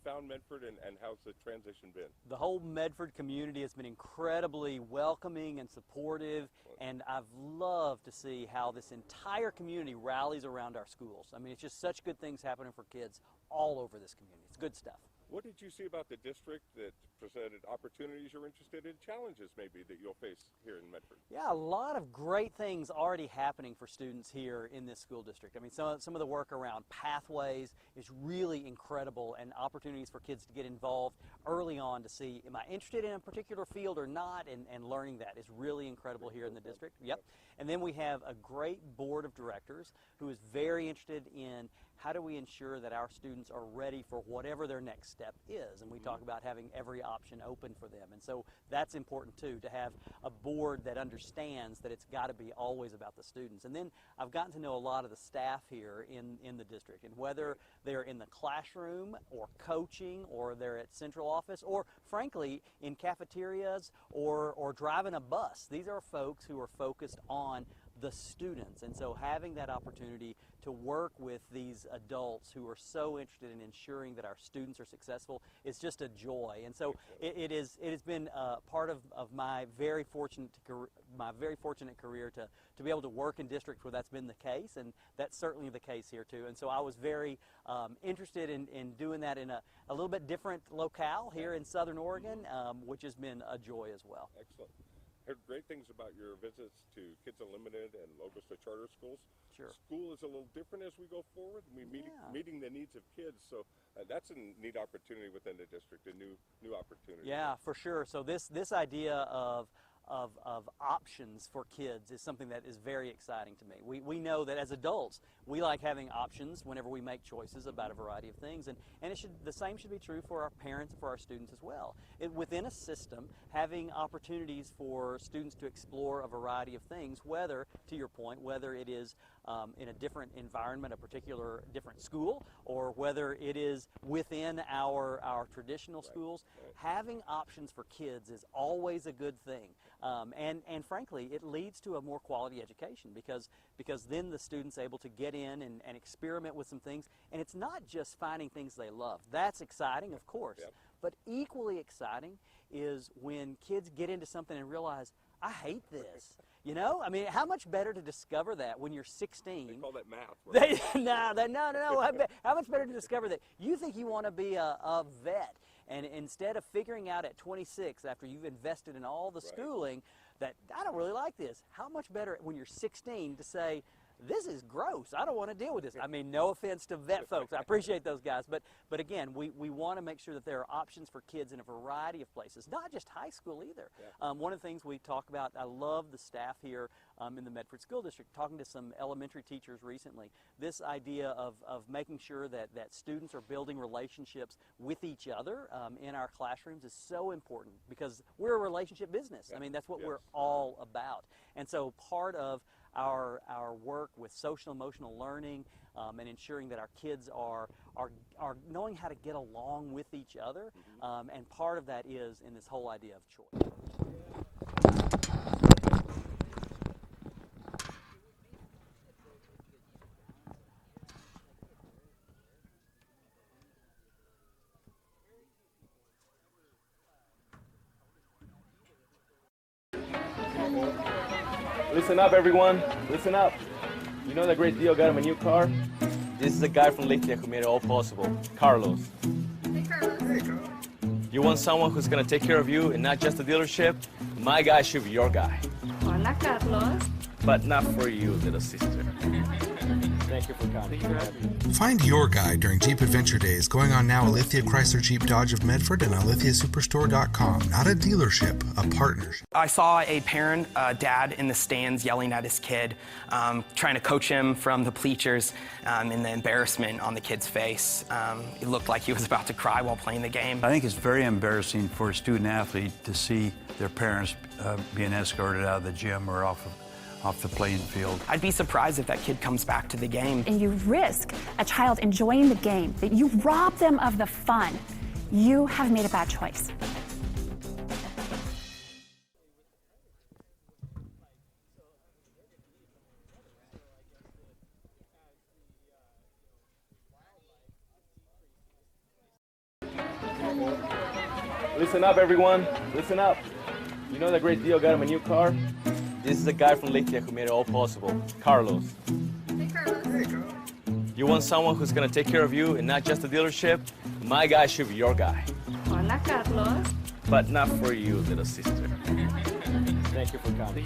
found Medford, and how's the transition been? The whole Medford community has been incredibly welcoming and supportive, and I've loved to see how this entire community rallies around our schools. I mean, it's just such good things happening for kids all over this community. It's good stuff. What did you see about the district that presented opportunities you're interested in, challenges maybe that you'll face here in Medford? Yeah, a lot of great things already happening for students here in this school district. I mean, some of the work around pathways is really incredible, and opportunities for kids to get involved early on to see, am I interested in a particular field or not, and learning that is really incredible here in the district. Yep. And then we have a great board of directors who is very interested in how do we ensure that our students are ready for whatever their next step is. And we talk about having every option open for them. And so that's important too, to have a board that understands that it's got to be always about the students. And then I've gotten to know a lot of the staff here in the district, and whether they're in the classroom or coaching, or they're at central office, or frankly in cafeterias or driving a bus. These are folks who are focused on the students, and so having that opportunity to work with these adults who are so interested in ensuring that our students are successful is just a joy. And so it has been part of my very fortunate career to be able to work in districts where that's been the case, and that's certainly the case here too. And so I was very interested in doing that in a little bit different locale here in Southern Oregon, which has been a joy as well. Excellent. Heard great things about your visits to Kids Unlimited and Augusta Charter Schools. Sure. School is a little different as we go forward. Meeting the needs of kids, so that's a neat opportunity within the district, a new opportunity. Yeah, for sure. So this idea of options for kids is something that is very exciting to me. We know that as adults, we like having options whenever we make choices about a variety of things, and the same should be true for our parents and for our students as well. Within a system, having opportunities for students to explore a variety of things, whether, to your point, whether it is in a different environment, a particular different school, or whether it is within our traditional schools, having options for kids is always a good thing. And frankly, it leads to a more quality education, because then the student's able to get in and experiment with some things, and it's not just finding things they love. That's exciting, of course, but equally exciting is when kids get into something and realize, I hate this. You know, I mean, how much better to discover that when you're 16? They call that math. Right? No. How much better to discover that you think you want to be a vet, and instead of figuring out at 26, after you've invested in all the schooling, that I don't really like this. How much better when you're 16 to say, this is gross, I don't want to deal with this. I mean, no offense to vet folks, I appreciate those guys, but again, we want to make sure that there are options for kids in a variety of places, not just high school either. One of the things we talk about, I love the staff here in the Medford School District, talking to some elementary teachers recently, this idea of making sure that students are building relationships with each other in our classrooms is so important, because we're a relationship business. I mean, that's what we're all about. And so part of our work with social emotional learning and ensuring that our kids are knowing how to get along with each other, and part of that is in this whole idea of choice. Listen up, everyone. Listen up. You know that great deal got him a new car? This is the guy from Lithia who made it all possible, Carlos. Hey, Carlos. Hey, Carlos. You want someone who's gonna take care of you and not just the dealership? My guy should be your guy. Hola, Carlos. But not for you, little sister. Thank you for coming. Find your guide during Jeep Adventure Days going on now at Lithia Chrysler Jeep Dodge of Medford and on lithiasuperstore.com. Not a dealership, a partnership. I saw a parent, dad in the stands yelling at his kid, trying to coach him from the bleachers, and the embarrassment on the kid's face. It looked like he was about to cry while playing the game. I think it's very embarrassing for a student athlete to see their parents being escorted out of the gym or off the playing field. I'd be surprised if that kid comes back to the game. And you risk a child enjoying the game, that you rob them of the fun. You have made a bad choice. Listen up, everyone. Listen up. You know that great deal got him a new car? This is the guy from Lithia who made it all possible, Carlos. Hey, Carlos. Hey, Carlos. You want someone who's gonna take care of you and not just the dealership? My guy should be your guy. Hola, Carlos. But not for you, little sister. Thank you for coming.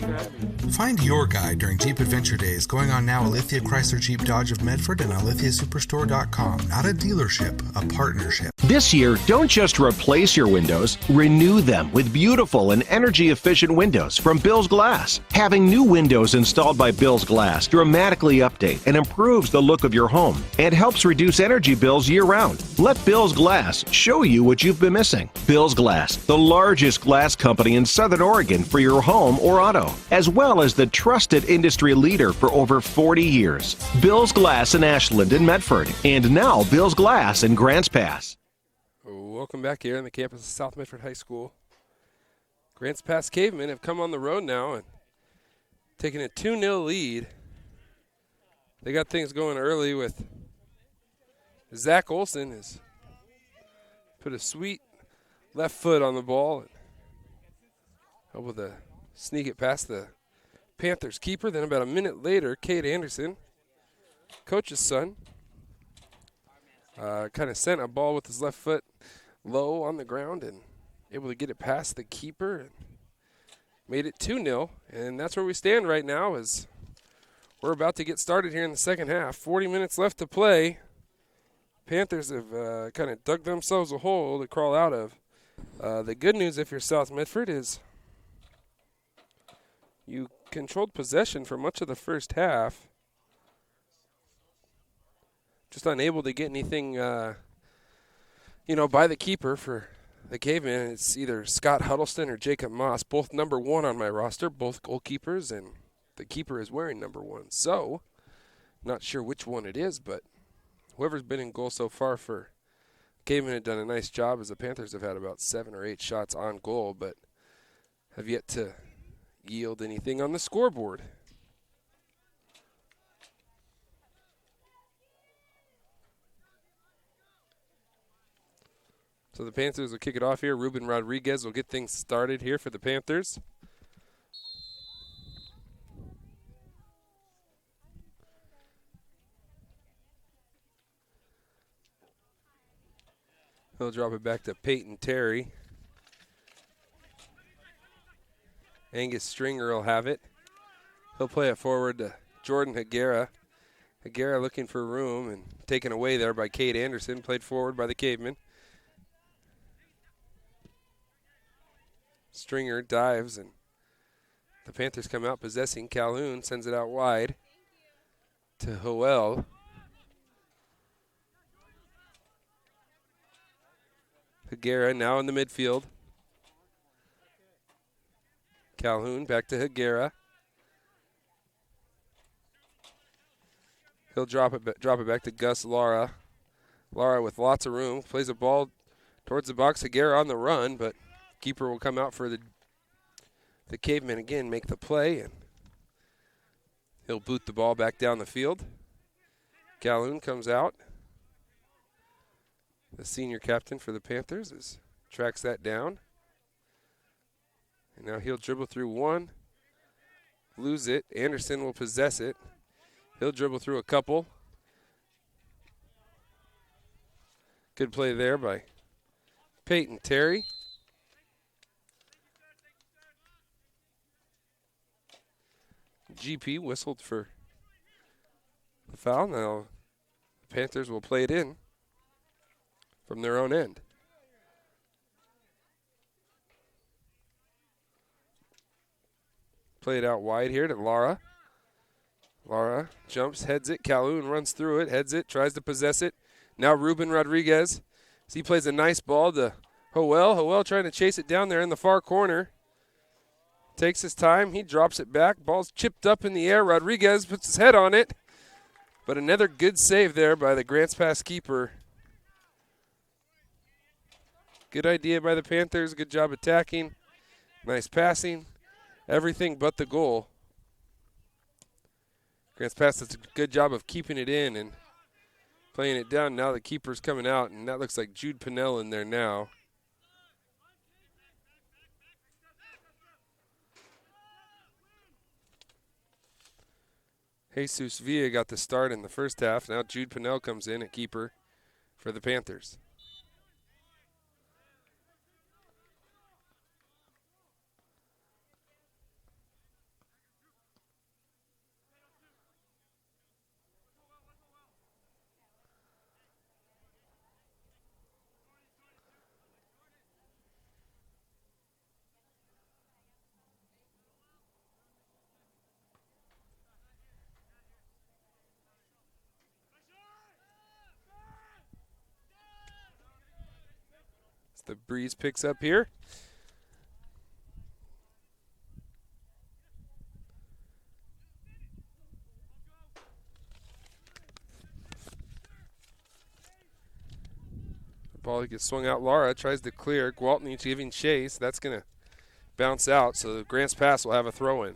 Find your guide during Jeep Adventure Days going on now at Lithia Chrysler Jeep Dodge of Medford and on lithiasuperstore.com. Not a dealership, a partnership. This year, don't just replace your windows, renew them with beautiful and energy-efficient windows from Bill's Glass. Having new windows installed by Bill's Glass dramatically update and improves the look of your home and helps reduce energy bills year-round. Let Bill's Glass show you what you've been missing. Bill's Glass, the largest glass company in Southern Oregon for your home or auto, as well as the trusted industry leader for over 40 years. Bill's Glass in Ashland and Medford, and now Bill's Glass in Grants Pass. Welcome back here on the campus of South Medford High School. Grants Pass Cavemen have come on the road now and taking a 2-0 lead. They got things going early with Zach Olson has put a sweet left foot on the ball and able to sneak it past the Panthers keeper. Then about a minute later, Cade Anderson, coach's son, kind of sent a ball with his left foot low on the ground and able to get it past the keeper and made it 2-0. And that's where we stand right now as we're about to get started here in the second half. 40 minutes left to play. Panthers have kind of dug themselves a hole to crawl out of. The good news if you're South Medford is you controlled possession for much of the first half. Just unable to get anything by the keeper for the Cavemen. It's either Scott Huddleston or Jacob Moss, both number 1 on my roster, both goalkeepers, and the keeper is wearing number 1. So, not sure which one it is, but whoever's been in goal so far for Cavemen had done a nice job, as the Panthers have had about 7 or 8 shots on goal, but have yet to yield anything on the scoreboard. So the Panthers will kick it off here. Ruben Rodriguez will get things started here for the Panthers. He'll drop it back to Peyton Terry. Angus Stringer will have it. He'll play it forward to Jordan Higuera. Higuera looking for room and taken away there by Cade Anderson. Played forward by the Cavemen. Stringer dives, and the Panthers come out possessing. Calhoun sends it out wide to Hoel. Higuera now in the midfield. Calhoun back to Higuera. He'll drop it back to Gus Lara. Lara with lots of room plays a ball towards the box. Higuera on the run, but keeper will come out for the Cavemen again, make the play, and he'll boot the ball back down the field. Calhoun comes out. The senior captain for the Panthers tracks that down. And now he'll dribble through one, lose it. Anderson will possess it. He'll dribble through a couple. Good play there by Peyton Terry. GP whistled for the foul. Now the Panthers will play it in from their own end. Play it out wide here to Lara. Lara jumps, heads it. Calhoun runs through it, heads it, tries to possess it. Now Ruben Rodriguez. As he plays a nice ball to Hoel. Hoel trying to chase it down there in the far corner. Takes his time. He drops it back. Ball's chipped up in the air. Rodriguez puts his head on it. But another good save there by the Grants Pass keeper. Good idea by the Panthers. Good job attacking. Nice passing. Everything but the goal. Grants Pass does a good job of keeping it in and playing it down. Now the keeper's coming out, and that looks like Jude Pinnell in there now. Jesus Villa got the start in the first half. Now Jude Pinnell comes in at keeper for the Panthers. The breeze picks up here. The ball gets swung out. Lara tries to clear. Gwaltney giving chase. That's going to bounce out, so Grants Pass will have a throw-in.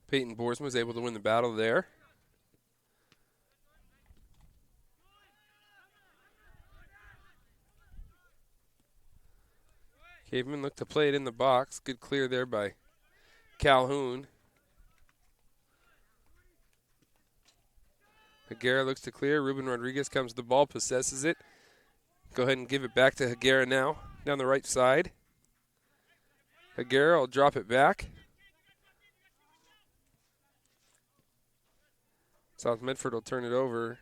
Peyton Boersma was able to win the battle there. Caveman looked to play it in the box. Good clear there by Calhoun. Higuera looks to clear. Ruben Rodriguez comes to the ball, possesses it. Go ahead and give it back to Higuera now, down the right side. Higuera will drop it back. South Medford will turn it over.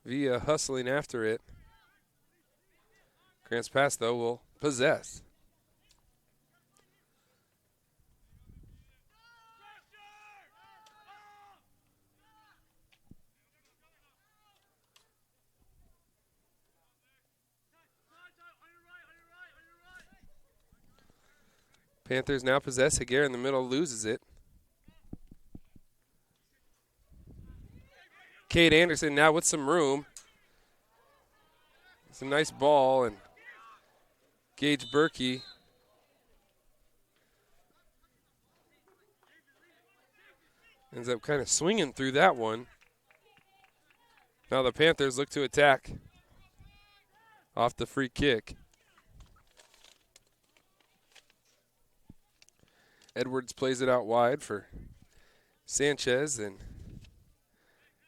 Villa hustling after it. Grants Pass, though, will possess. Panthers now possess. Higuera in the middle loses it. Cade Anderson now with some room. It's a nice ball, and Gage Berkey ends up kind of swinging through that one. Now the Panthers look to attack off the free kick. Edwards plays it out wide for Sanchez, and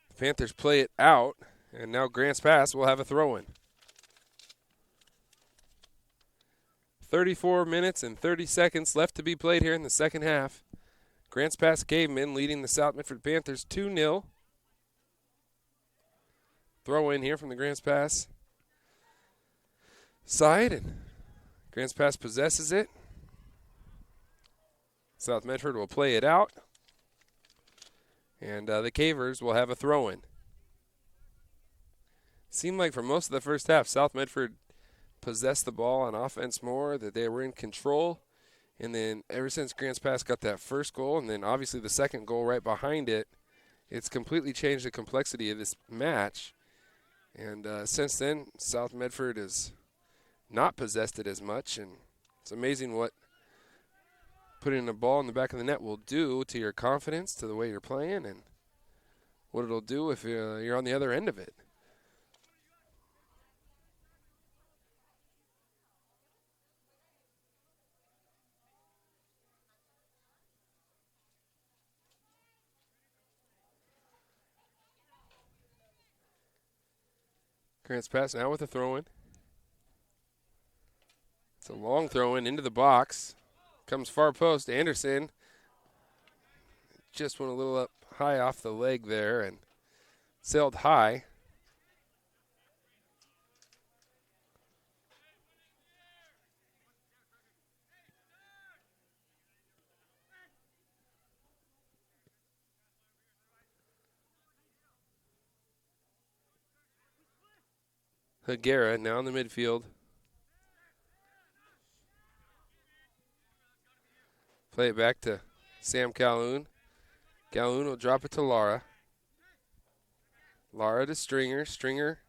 the Panthers play it out, and now Grants Pass will have a throw-in. 34 minutes and 30 seconds left to be played here in the second half. Grants Pass Cavemen leading the South Medford Panthers 2-0. Throw in here from the Grants Pass side, and Grants Pass possesses it. South Medford will play it out, and the Cavers will have a throw-in. Seemed like for most of the first half, South Medford possessed the ball on offense more, that they were in control. And then ever since Grants Pass got that first goal, and then obviously the second goal right behind it, it's completely changed the complexity of this match. And since then, South Medford has not possessed it as much, and it's amazing what putting the ball in the back of the net will do to your confidence, to the way you're playing, and what it'll do if you're on the other end of it. Grants Pass now with a throw-in. It's a long throw-in into the box. Comes far post. Anderson just went a little up high off the leg there and sailed high. Higuera now in the midfield. Play it back to Sam Calhoun. Calhoun will drop it to Lara. Lara to Stringer. Stringer.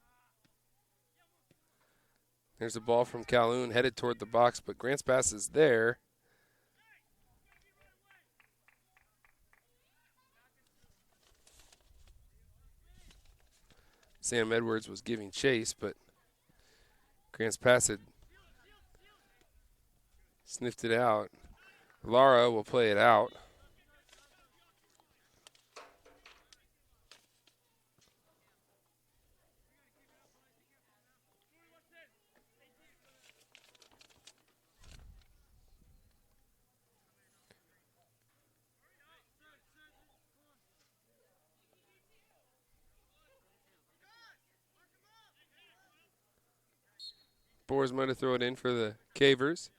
There's a ball from Calhoun headed toward the box, but Grants Pass is there. Sam Edwards was giving chase, but Grants Pass had sniffed it out. Lara will play it out. Boers might have thrown it in for the Cavers.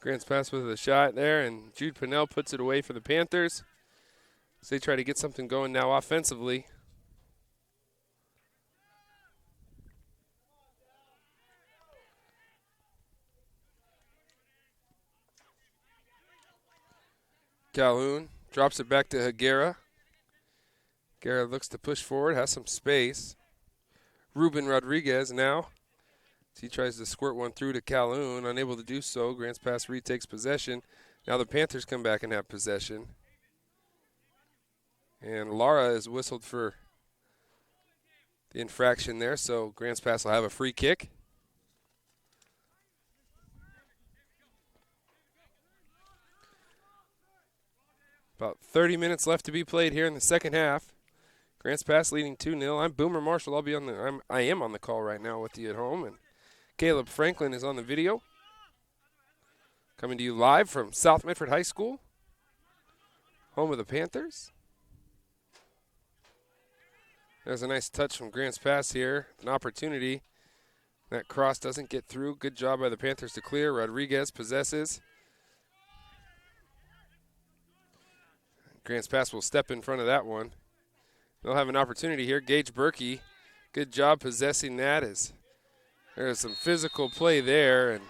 Grants Pass with a shot there, and Jude Pinnell puts it away for the Panthers. So they try to get something going now offensively. Calhoun drops it back to Higuera. Higuera looks to push forward, has some space. Ruben Rodriguez now. He tries to squirt one through to Calhoun, unable to do so. Grants Pass retakes possession. Now the Panthers come back and have possession. And Lara is whistled for the infraction there, so Grants Pass will have a free kick. About 30 minutes left to be played here in the second half. Grants Pass leading 2-0. I'm Boomer Marshall. I am on the call right now with you at home, and Caleb Franklin is on the video. Coming to you live from South Medford High School, home of the Panthers. There's a nice touch from Grants Pass here. An opportunity. That cross doesn't get through. Good job by the Panthers to clear. Rodriguez possesses. Grants Pass will step in front of that one. They'll have an opportunity here. Gage Berkey, good job possessing that. As there's some physical play there, and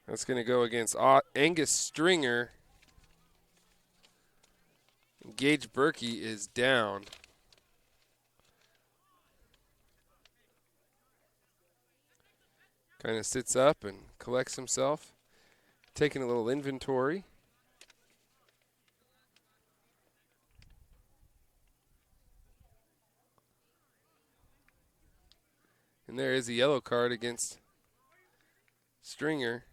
that's going to go against Angus Stringer. Gage Berkey is down. Kind of sits up and collects himself, taking a little inventory. And there is a yellow card against Stringer.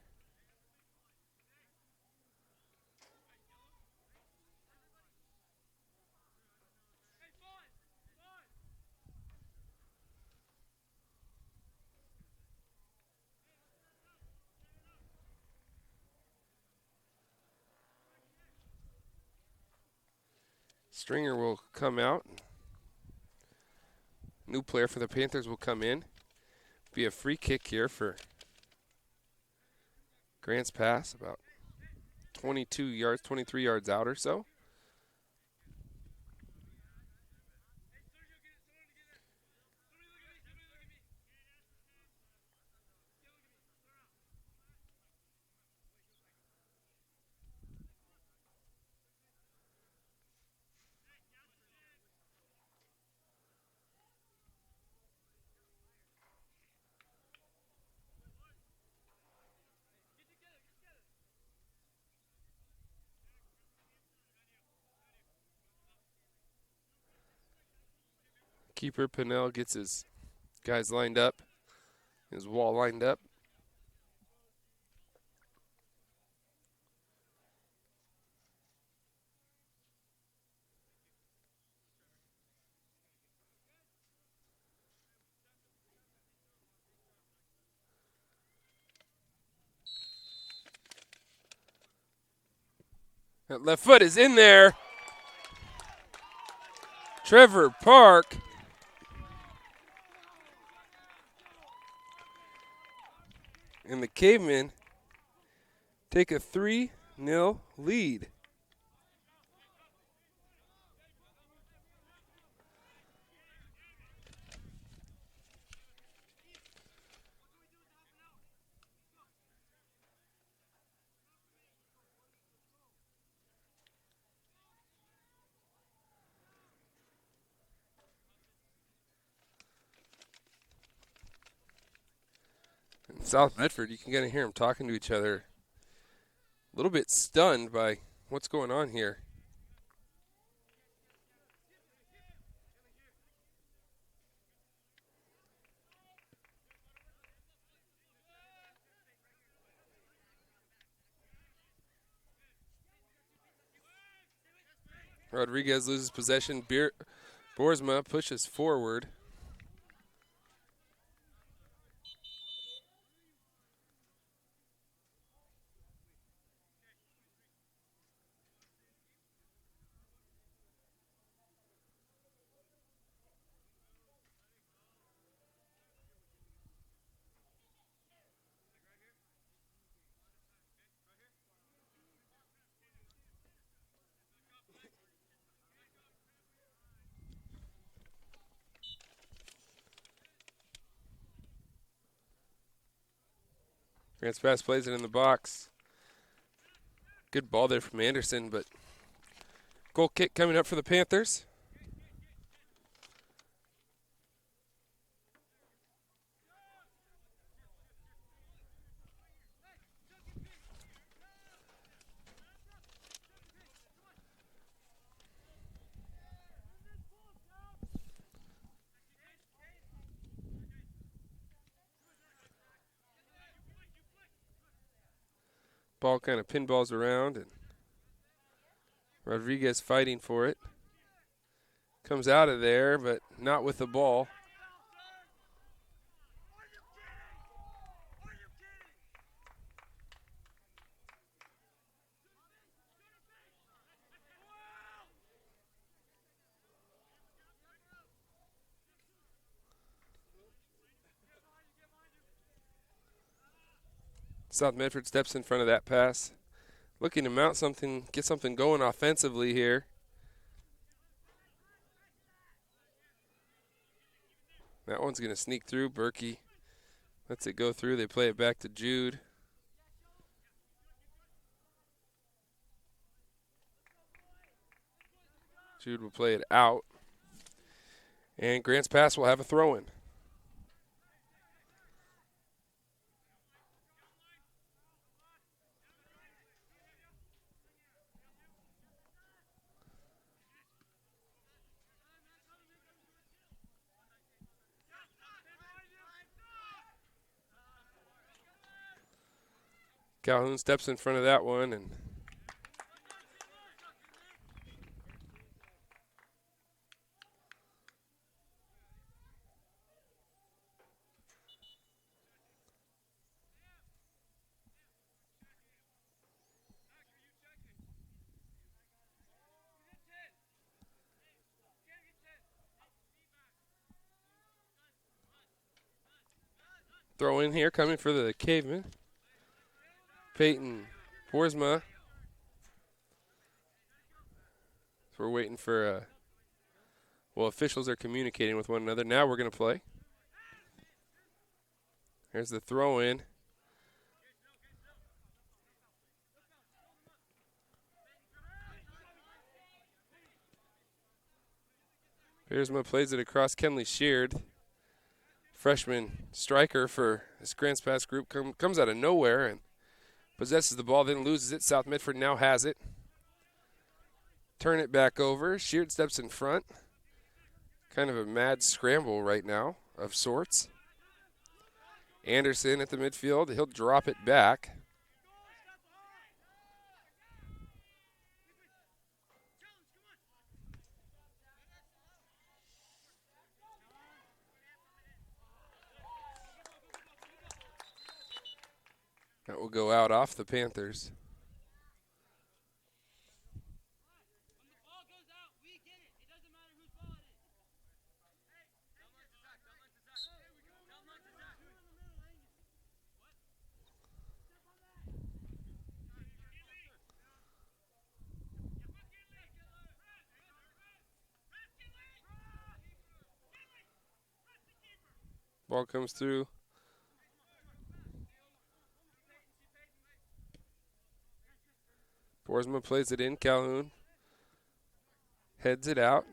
Stringer will come out. New player for the Panthers will come in. Be a free kick here for Grants Pass, about 22 yards, 23 yards out or so. Keeper Pinnell gets his guys lined up, his wall lined up. That left foot is in there. Trevor Park. And the Cavemen take a 3-0 lead. In South Medford, you can kind of hear them talking to each other, a little bit stunned by what's going on here. Rodriguez loses possession. Boersma pushes forward. Grants pass plays it in the box. Good ball there from Anderson, but goal kick coming up for the Panthers. Ball kind of pinballs around, and Rodriguez fighting for it. Comes out of there, but not with the ball. South Medford steps in front of that pass, looking to mount something, get something going offensively here. That one's going to sneak through. Berkey lets it go through. They play it back to Jude. Jude will play it out. And Grant's pass will have a throw-in. Calhoun steps in front of that one, and throw in here coming for the Cavemen. Peyton Boersma. So we're waiting for, officials are communicating with one another. Now we're going to play. There's the throw in. Boersma plays it across. Kenley Sheard, freshman striker for this Grants Pass group, comes out of nowhere and possesses the ball, then loses it. South Medford now has it. Turn it back over. Sheard steps in front. Kind of a mad scramble right now of sorts. Anderson at the midfield. He'll drop it back. That will go out off the Panthers. Ball comes through. Boersma plays it in. Calhoun heads it out.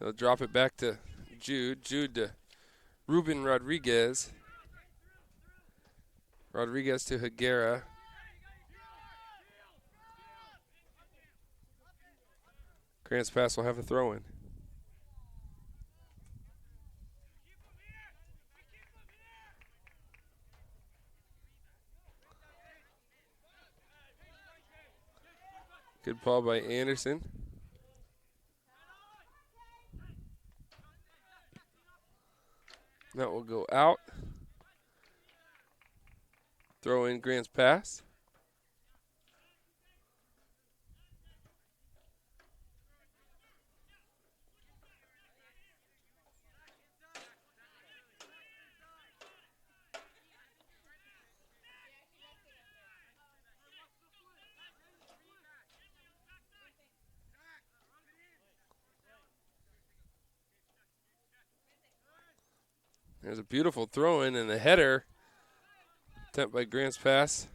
They'll drop it back to Jude. Jude to Ruben Rodriguez. Rodriguez to Higuera. Grant's pass will have a throw in. Good ball by Anderson. That will go out. Throw in Grant's pass. There's a beautiful throw in and a header. Attempt by Grant's pass.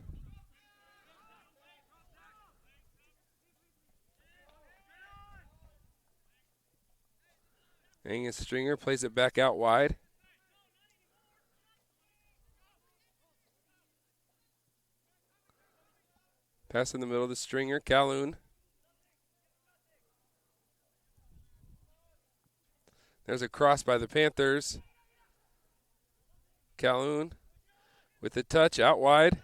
Angus Stringer plays it back out wide. Pass in the middle to Stringer. Calhoun. There's a cross by the Panthers. Calhoun with the touch out wide.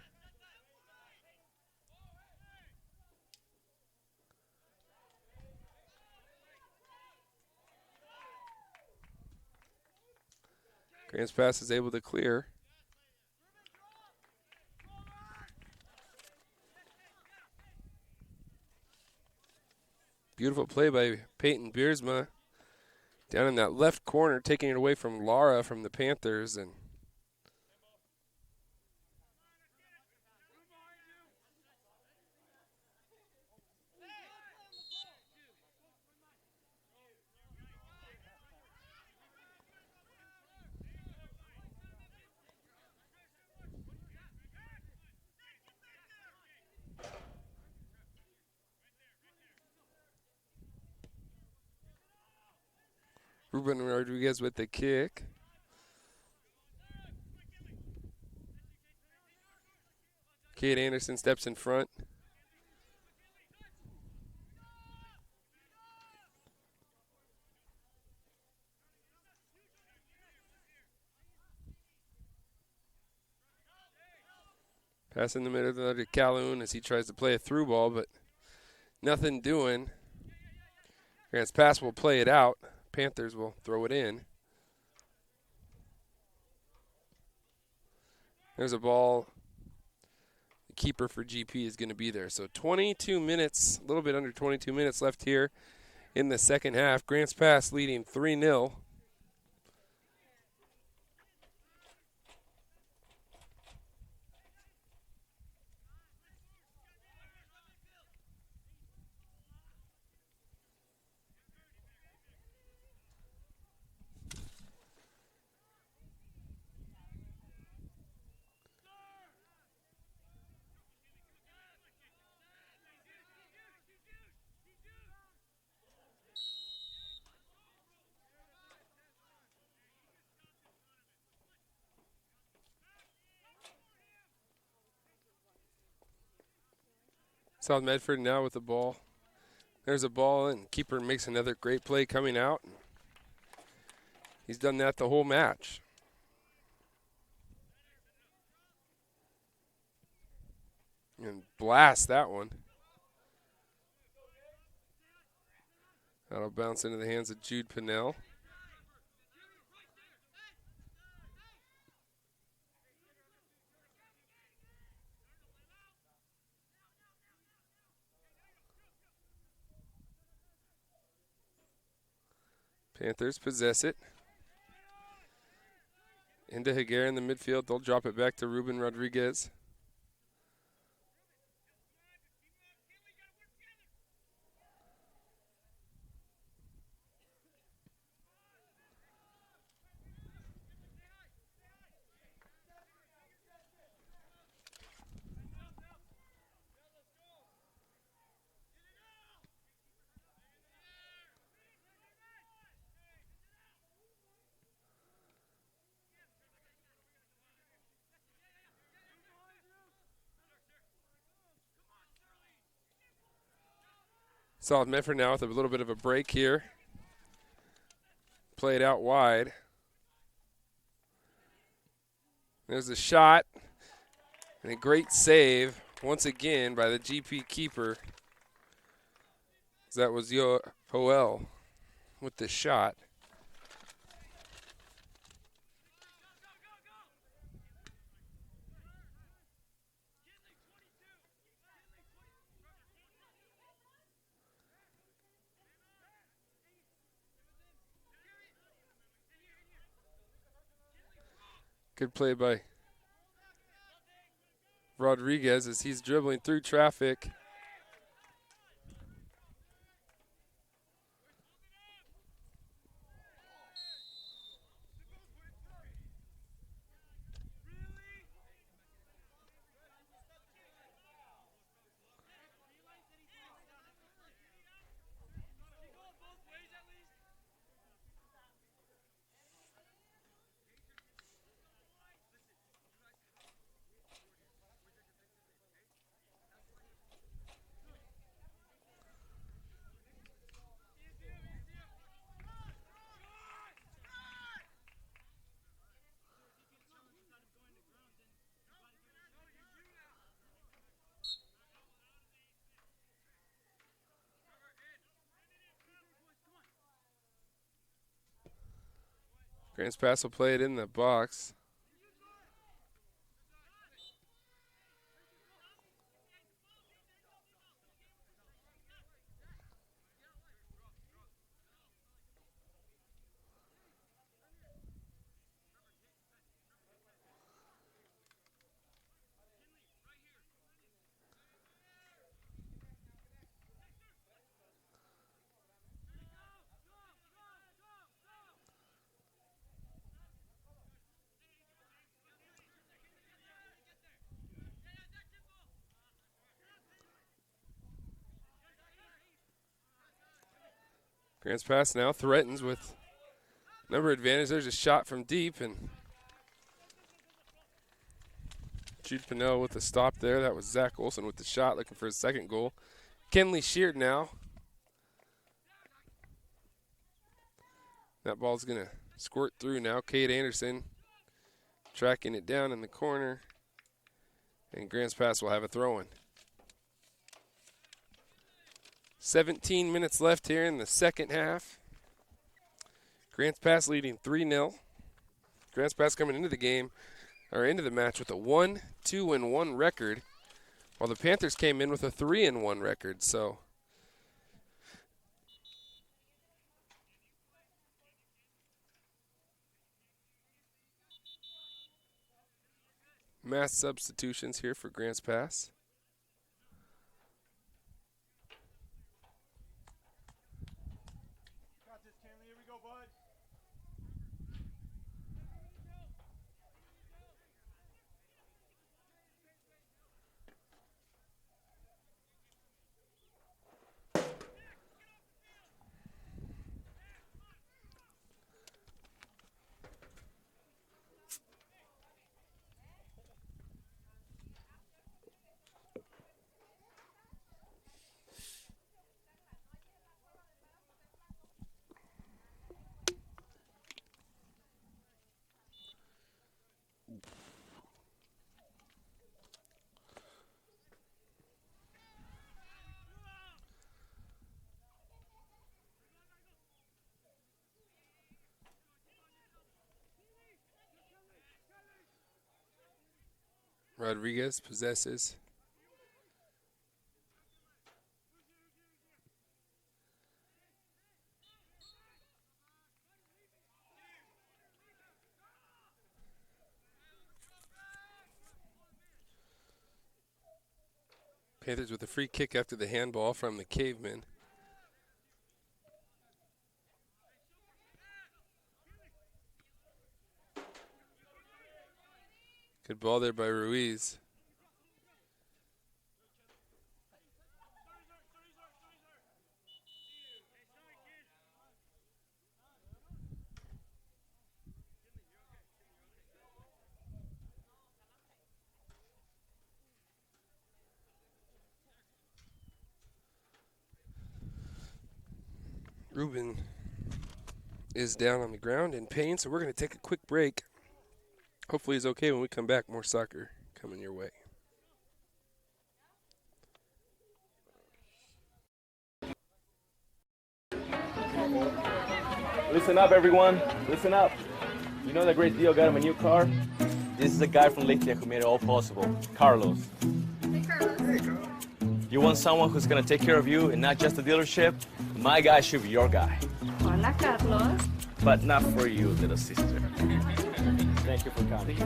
Grant's pass is able to clear. Beautiful play by Peyton Beersma. Down in that left corner, taking it away from Lara from the Panthers. And Ruben Rodriguez with the kick. Cade Anderson steps in front. Pass in the middle to Calhoun as he tries to play a through ball, but nothing doing. Grant's pass will play it out. Panthers will throw it in. There's a ball. The keeper for GP is going to be there. So 22 minutes, a little bit under 22 minutes left here in the second half. Grant's pass leading 3-0. South Medford now with the ball. There's a ball, and keeper makes another great play coming out. He's done that the whole match. And blast that one. That'll bounce into the hands of Jude Pinnell. Panthers possess it. Into Higuera in the midfield. They'll drop it back to Ruben Rodriguez. Solid Medford now with a little bit of a break here. Played out wide. There's a shot. And a great save once again by the GP keeper. That was Joel with the shot. Good play by Rodriguez as he's dribbling through traffic. Grants Pass will play it in the box. Grants Pass now threatens with number advantage. There's a shot from deep, and Jude Pinnell with the stop there. That was Zach Olson with the shot, looking for his second goal. Kenley Sheard now. That ball's going to squirt through now. Cade Anderson tracking it down in the corner, and Grants Pass will have a throw-in. 17 minutes left here in the second half. Grants Pass leading 3-0. Grants Pass coming into the game, or into the match with a 1-2-1 record, while the Panthers came in with a 3-1 record. So mass substitutions here for Grants Pass. Rodriguez possesses. Panthers with a free kick after the handball from the Caveman. Good ball there by Ruiz. Ruben is down on the ground in pain, so we're going to take a quick break. Hopefully he's okay when we come back. More soccer coming your way. Listen up, everyone. Listen up. You know that great deal got him a new car? This is a guy from Lithia who made it all possible. Carlos. Hey, Carlos. You want someone who's gonna take care of you and not just the dealership? My guy should be your guy. Hola, Carlos. But not for you, little sister. Thank you for coming.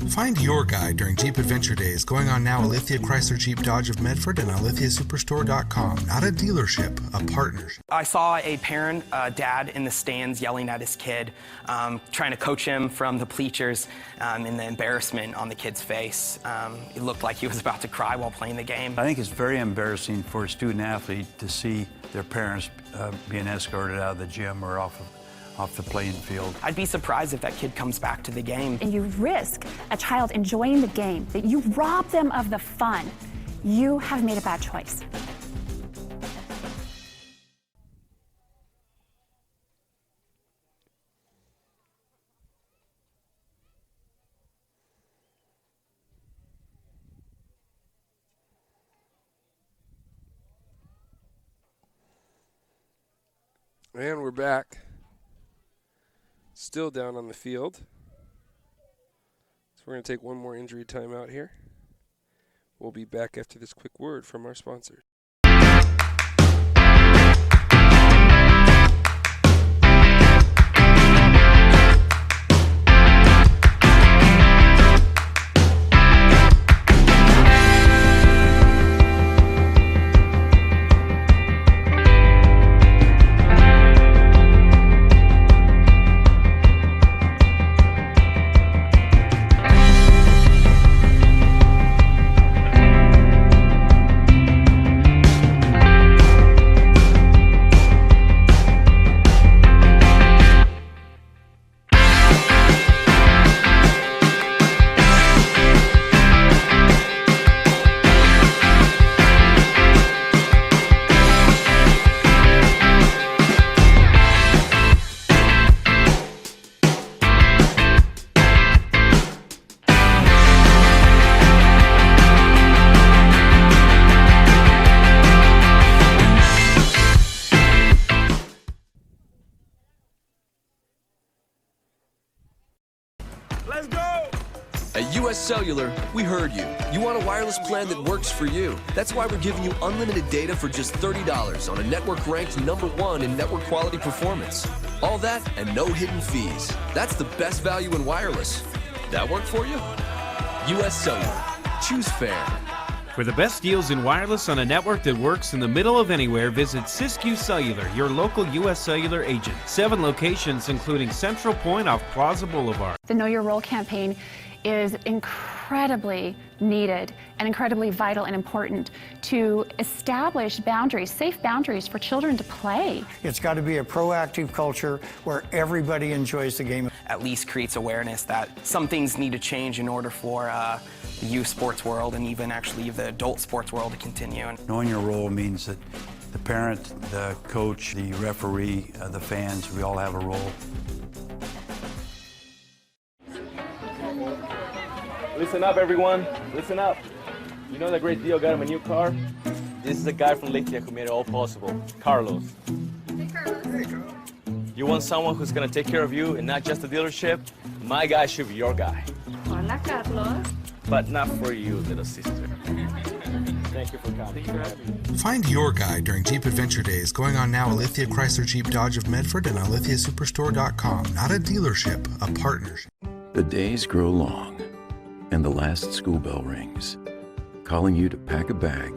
Find your guide during Jeep Adventure Days going on now at Lithia Chrysler Jeep Dodge of Medford and on lithiasuperstore.com. Not a dealership, a partnership. I saw a parent, dad in the stands yelling at his kid, trying to coach him from the bleachers, and the embarrassment on the kid's face. It looked like he was about to cry while playing the game. I think it's very embarrassing for a student athlete to see their parents being escorted out of the gym or off the playing field. I'd be surprised if that kid comes back to the game. And you risk a child enjoying the game, that you rob them of the fun. You have made a bad choice. And we're back. Still down on the field. So we're going to take one more injury timeout here. We'll be back after this quick word from our sponsors. Let's go! At US Cellular, we heard you. You want a wireless plan that works for you. That's why we're giving you unlimited data for just $30 on a network ranked #1 in network quality performance. All that and no hidden fees. That's the best value in wireless. That work for you? US Cellular. Choose fair. For the best deals in wireless on a network that works in the middle of anywhere, visit Siskiyou Cellular, your local U.S. Cellular agent. 7 locations, including Central Point off Plaza Boulevard. The Know Your Role campaign is incredibly needed and incredibly vital and important to establish boundaries, safe boundaries for children to play. It's got to be a proactive culture where everybody enjoys the game. At least creates awareness that some things need to change in order for the youth sports world and even actually the adult sports world to continue. Knowing your role means that the parent, the coach, the referee, the fans, we all have a role. Listen up, everyone. Listen up. You know that great deal got him a new car? This is a guy from Lithia who made it all possible. Carlos. Hey, Carlos. You want someone who's gonna take care of you and not just the dealership? My guy should be your guy. Hola, Carlos. But not for you, little sister. Thank you for coming. Find your guide during Jeep Adventure Days going on now at Lithia Chrysler Jeep Dodge of Medford and on lithiasuperstore.com. Not a dealership, a partnership. The days grow long, and the last school bell rings, calling you to pack a bag,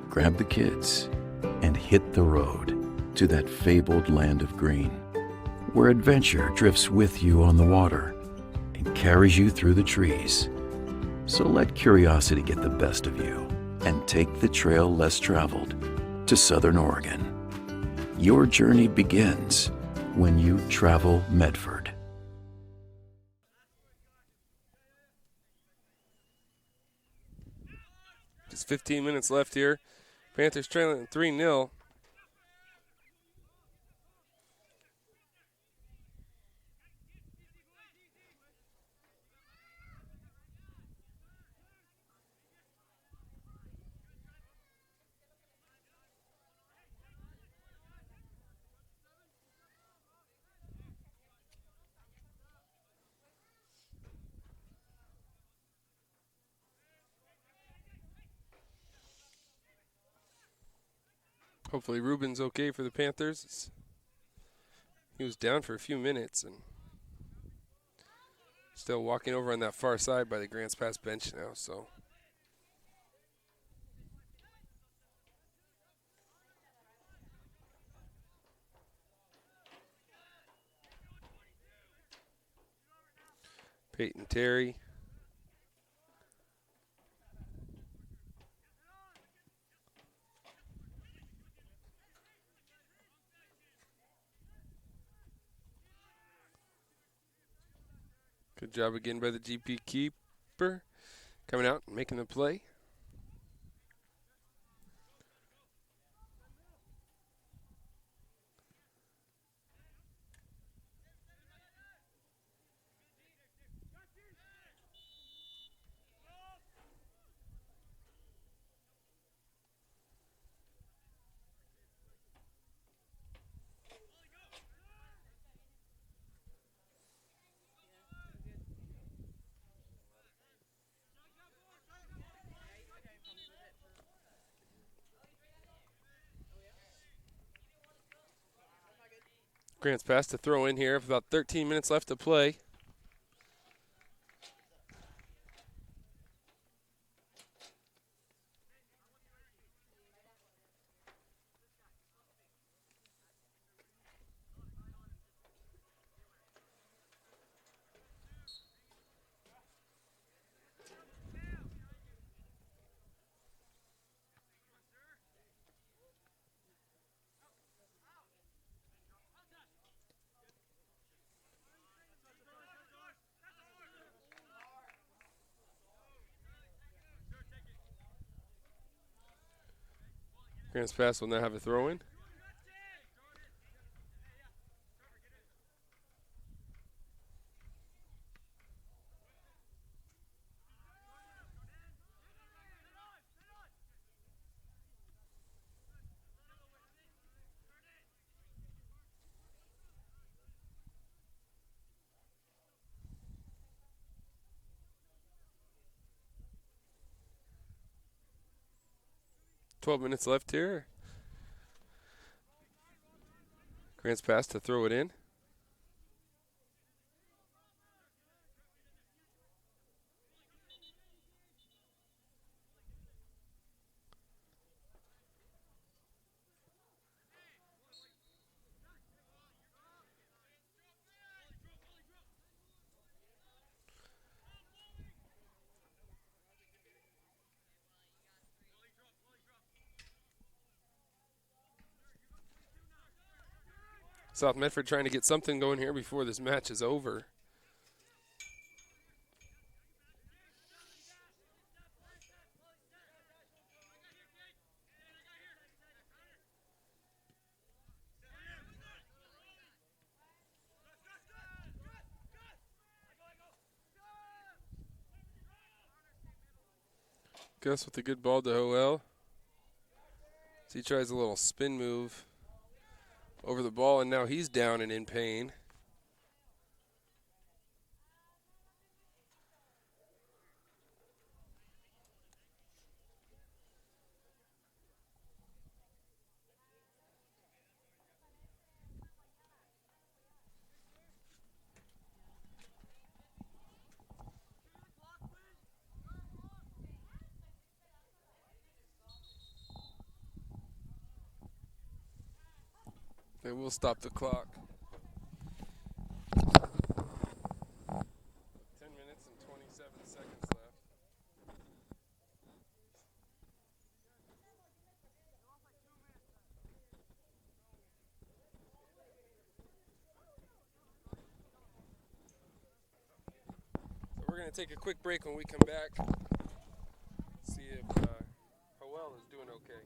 grab the kids, and hit the road to that fabled land of green, where adventure drifts with you on the water and carries you through the trees. So let curiosity get the best of you and take the trail less traveled to Southern Oregon. Your journey begins when you travel Medford. Just 15 minutes left here. Panthers trailing 3-0. Hopefully Ruben's okay for the Panthers. He was down for a few minutes and still walking over on that far side by the Grants Pass bench now, so. Peyton Terry. Good job again by the GP keeper. Coming out and making the play. Grants Pass to throw in here with about 13 minutes left to play. Grants Pass will now have a throw in. Minutes left here. Grants Pass to throw it in. South Medford trying to get something going here before this match is over. Gus with a good ball to Hoel. So he tries a little spin move over the ball, and now he's down and in pain. They will stop the clock. 10 minutes and 27 seconds left. So we're going to take a quick break. When we come back, see if Hoel is doing okay.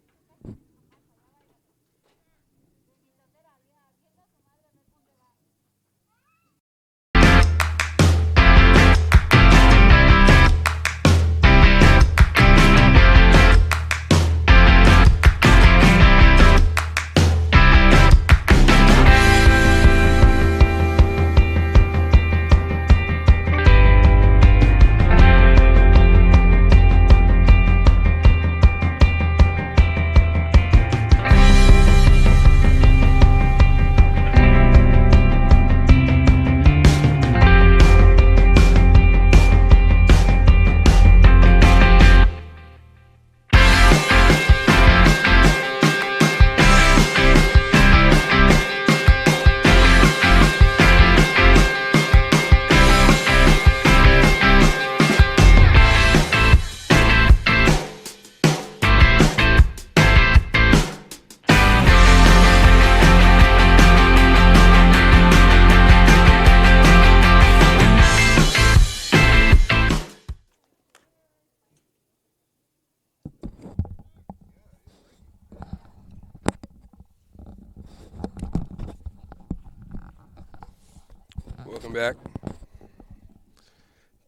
back.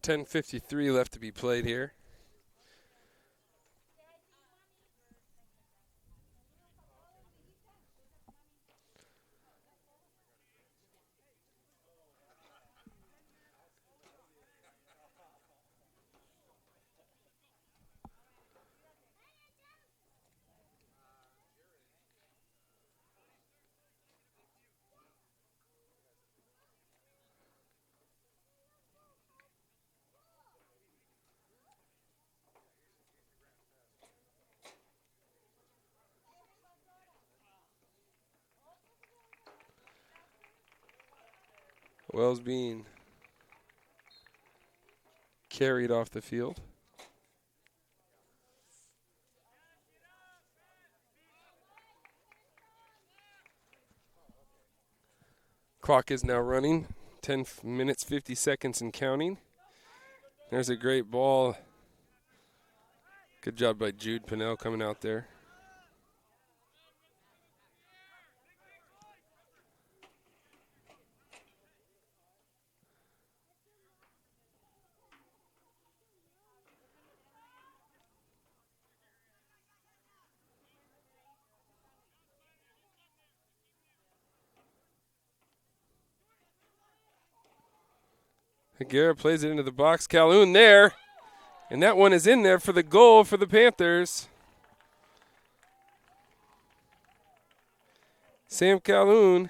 10:53 left to be played here. Wells being carried off the field. Clock is now running. 10 minutes, 50 seconds and counting. There's a great ball. Good job by Jude Pinnell coming out there. Garrett plays it into the box. Calhoun there. And that one is in there for the goal for the Panthers. Sam Calhoun.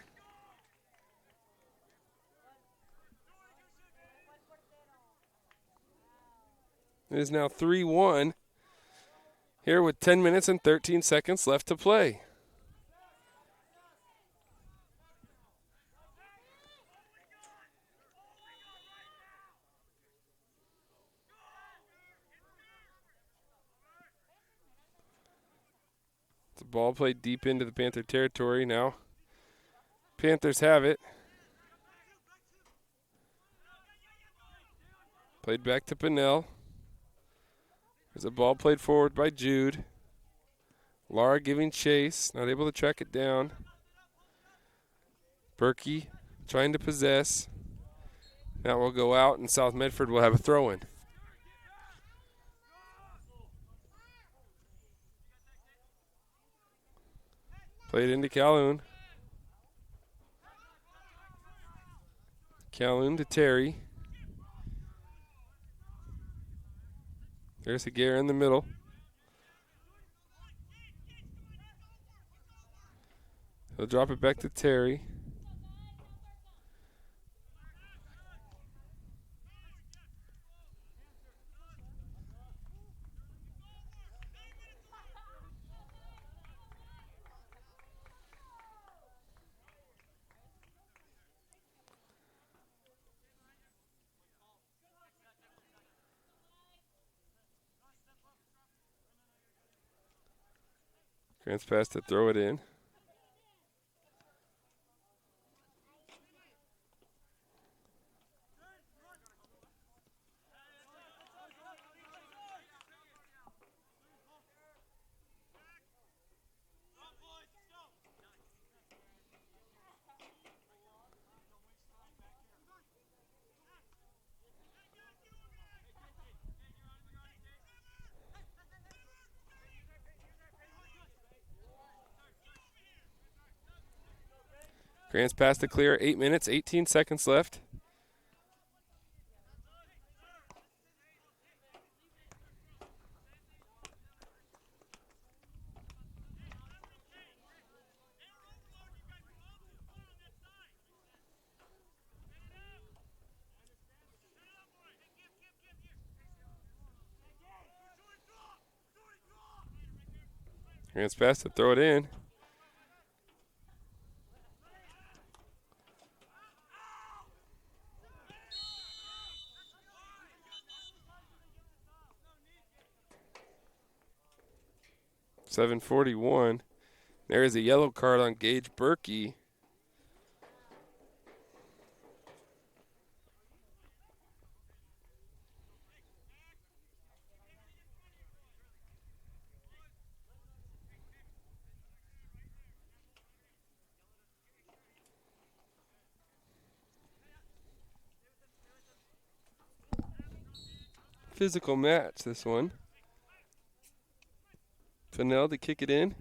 It is now 3-1 here with 10 minutes and 13 seconds left to play. The ball played deep into the Panther territory now. Panthers have it. Played back to Pinnell. There's a ball played forward by Jude. Lara giving chase, not able to track it down. Berkey trying to possess. That will go out, and South Medford will have a throw-in. Played into Calhoun. Calhoun to Terry. There's Aguirre in the middle. He'll drop it back to Terry. Grant's pass to throw it in. Grant's pass to clear. 8 minutes, 18 seconds left. Grant's pass to throw it in. .741. There is a yellow card on Gage Berkey. physical match, this one. Fennell to kick it in.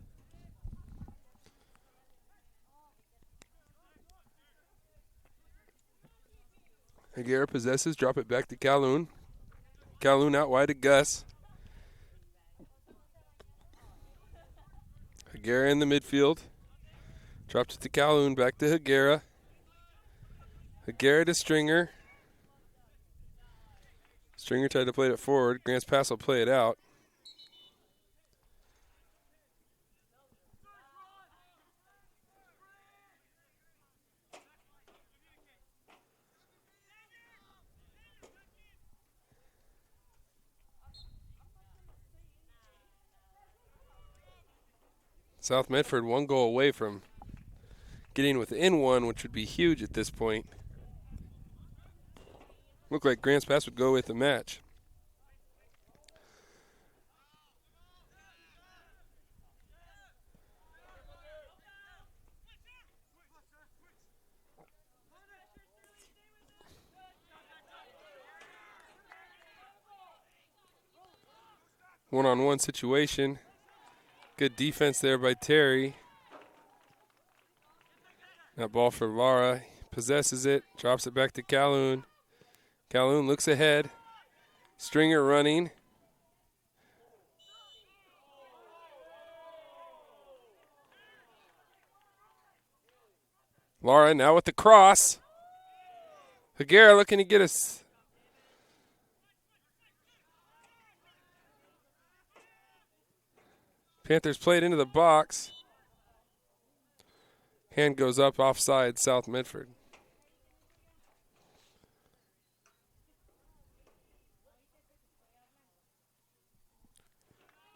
Higuera possesses, drop it back to Calhoun. Calhoun out wide to Gus. Higuera in the midfield. Drops it to Calhoun, back to Higuera. Higuera to Stringer. Stringer tried to play it forward. Grants Pass will play it out. South Medford 1 goal away from getting within 1, which would be huge at this point. Looked like Grants Pass would go with the match. One-on-one situation. Good defense there by Terry. That ball for Lara. Possesses it, drops it back to Calhoun. Calhoun looks ahead. Stringer running. Lara now with the cross. Higuera looking to get us. Panthers played into the box. Hand goes up offside, South Medford.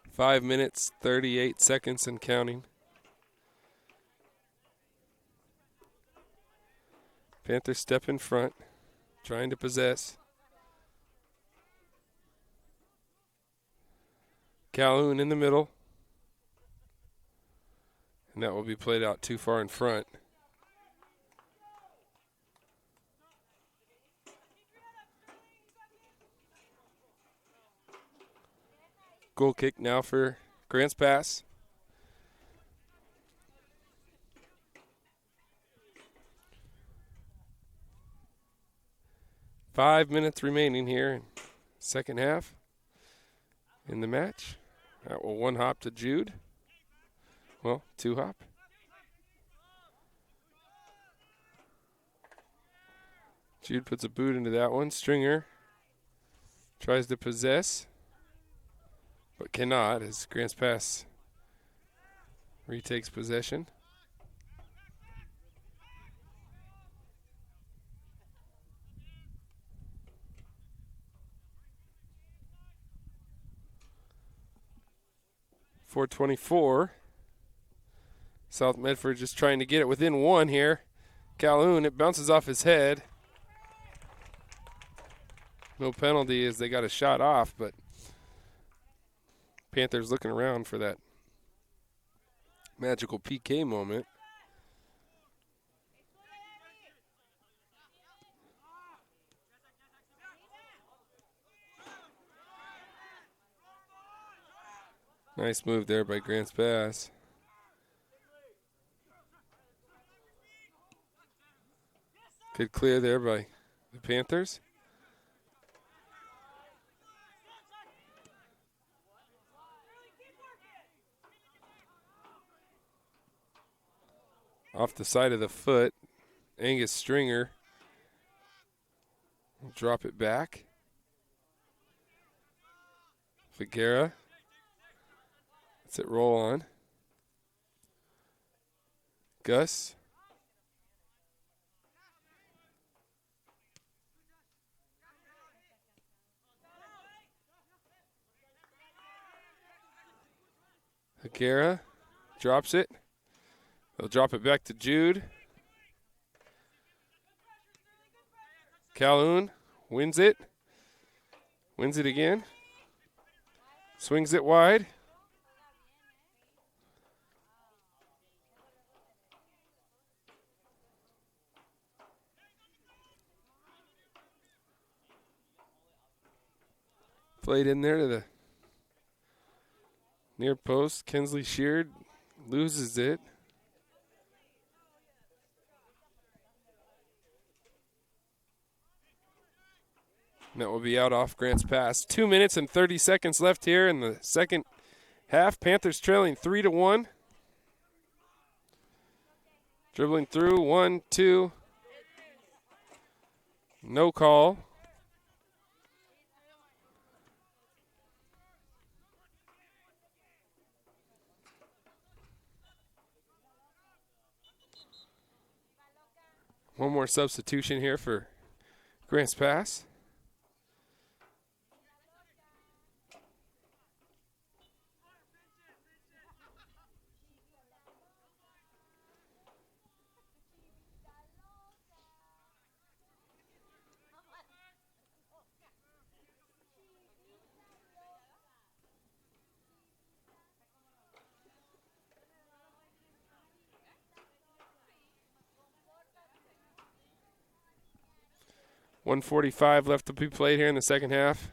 Five minutes, 38 seconds and counting. Panthers step in front, trying to possess. Calhoun in the middle. And that will be played out too far in front. Goal kick now for Grants Pass. Five minutes remaining here in second half in the match. That will one hop to Jude. Well, two hop. Jude puts a boot into that one. Stringer tries to possess, but cannot as Grants Pass retakes possession. .424. South Medford just trying to get it within 1 here. Calhoun, it bounces off his head. No penalty as they got a shot off, but Panthers looking around for that magical PK moment. Nice move there by Grants Pass. Good clear there by the Panthers. Off the side of the foot, Angus Stringer will drop it back. Higuera lets it roll on. Gus. Higuera drops it. They'll drop it back to Jude. Calhoun wins it. Wins it again. Swings it wide. Played in there to the near post. Kinsley Sheard loses it. And that will be out off Grant's pass. 2 minutes and 30 seconds left here in the second half. Panthers trailing 3-1. Dribbling through, 1, 2. No call. One more substitution here for Grant's pass. .145 left to be played here in the second half.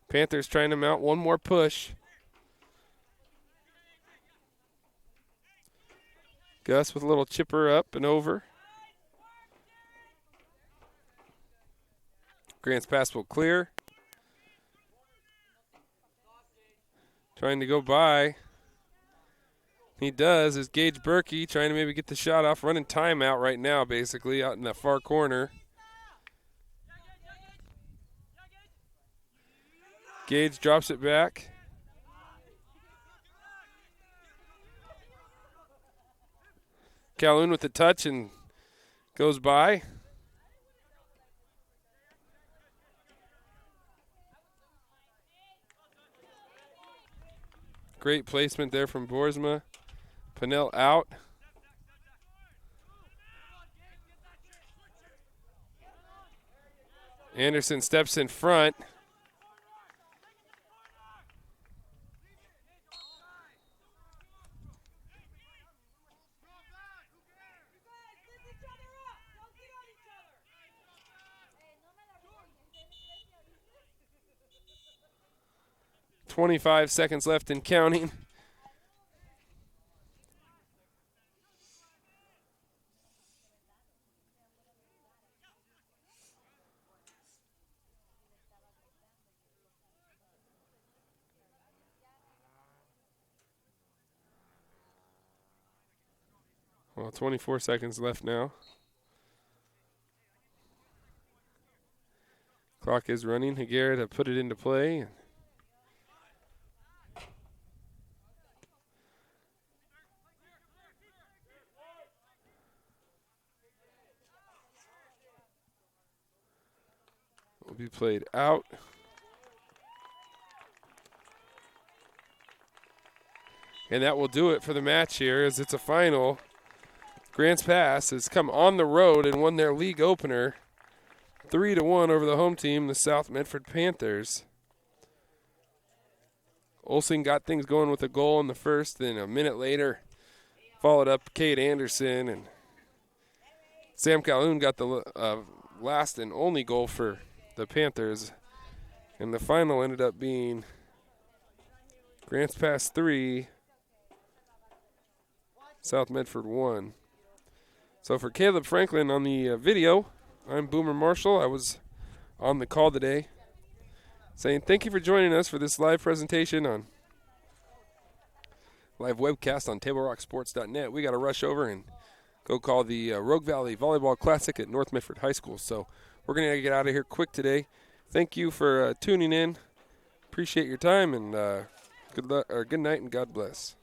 Panthers trying to mount one more push. Gus with a little chipper up and over. Grant's pass will clear. Trying to go by. He does. Is Gage Berkey trying to maybe get the shot off. Running timeout right now, basically, out in that far corner. Gage drops it back. Calhoun with the touch and goes by. Great placement there from Boersma. Pinnell out. Anderson steps in front. .25 seconds left and counting. Well, 24 seconds left now. Clock is running. Higuera to put it into play. Will be played out. And that will do it for the match here, as it's a final. Grant's Pass has come on the road and won their league opener 3-1 over the home team, the South Medford Panthers. Olsen got things going with a goal in the first, then a minute later followed up Cade Anderson, and Sam Calhoun got the last and only goal for the Panthers, and the final ended up being Grants Pass 3, South Medford 1. So for Caleb Franklin on the video, I'm Boomer Marshall. I was on the call today, saying thank you for joining us for this live presentation on live webcast on TableRockSports.net. We got to rush over and go call the Rogue Valley Volleyball Classic at North Medford High School. So we're going to get out of here quick today. Thank you for tuning in. Appreciate your time, and good night and God bless.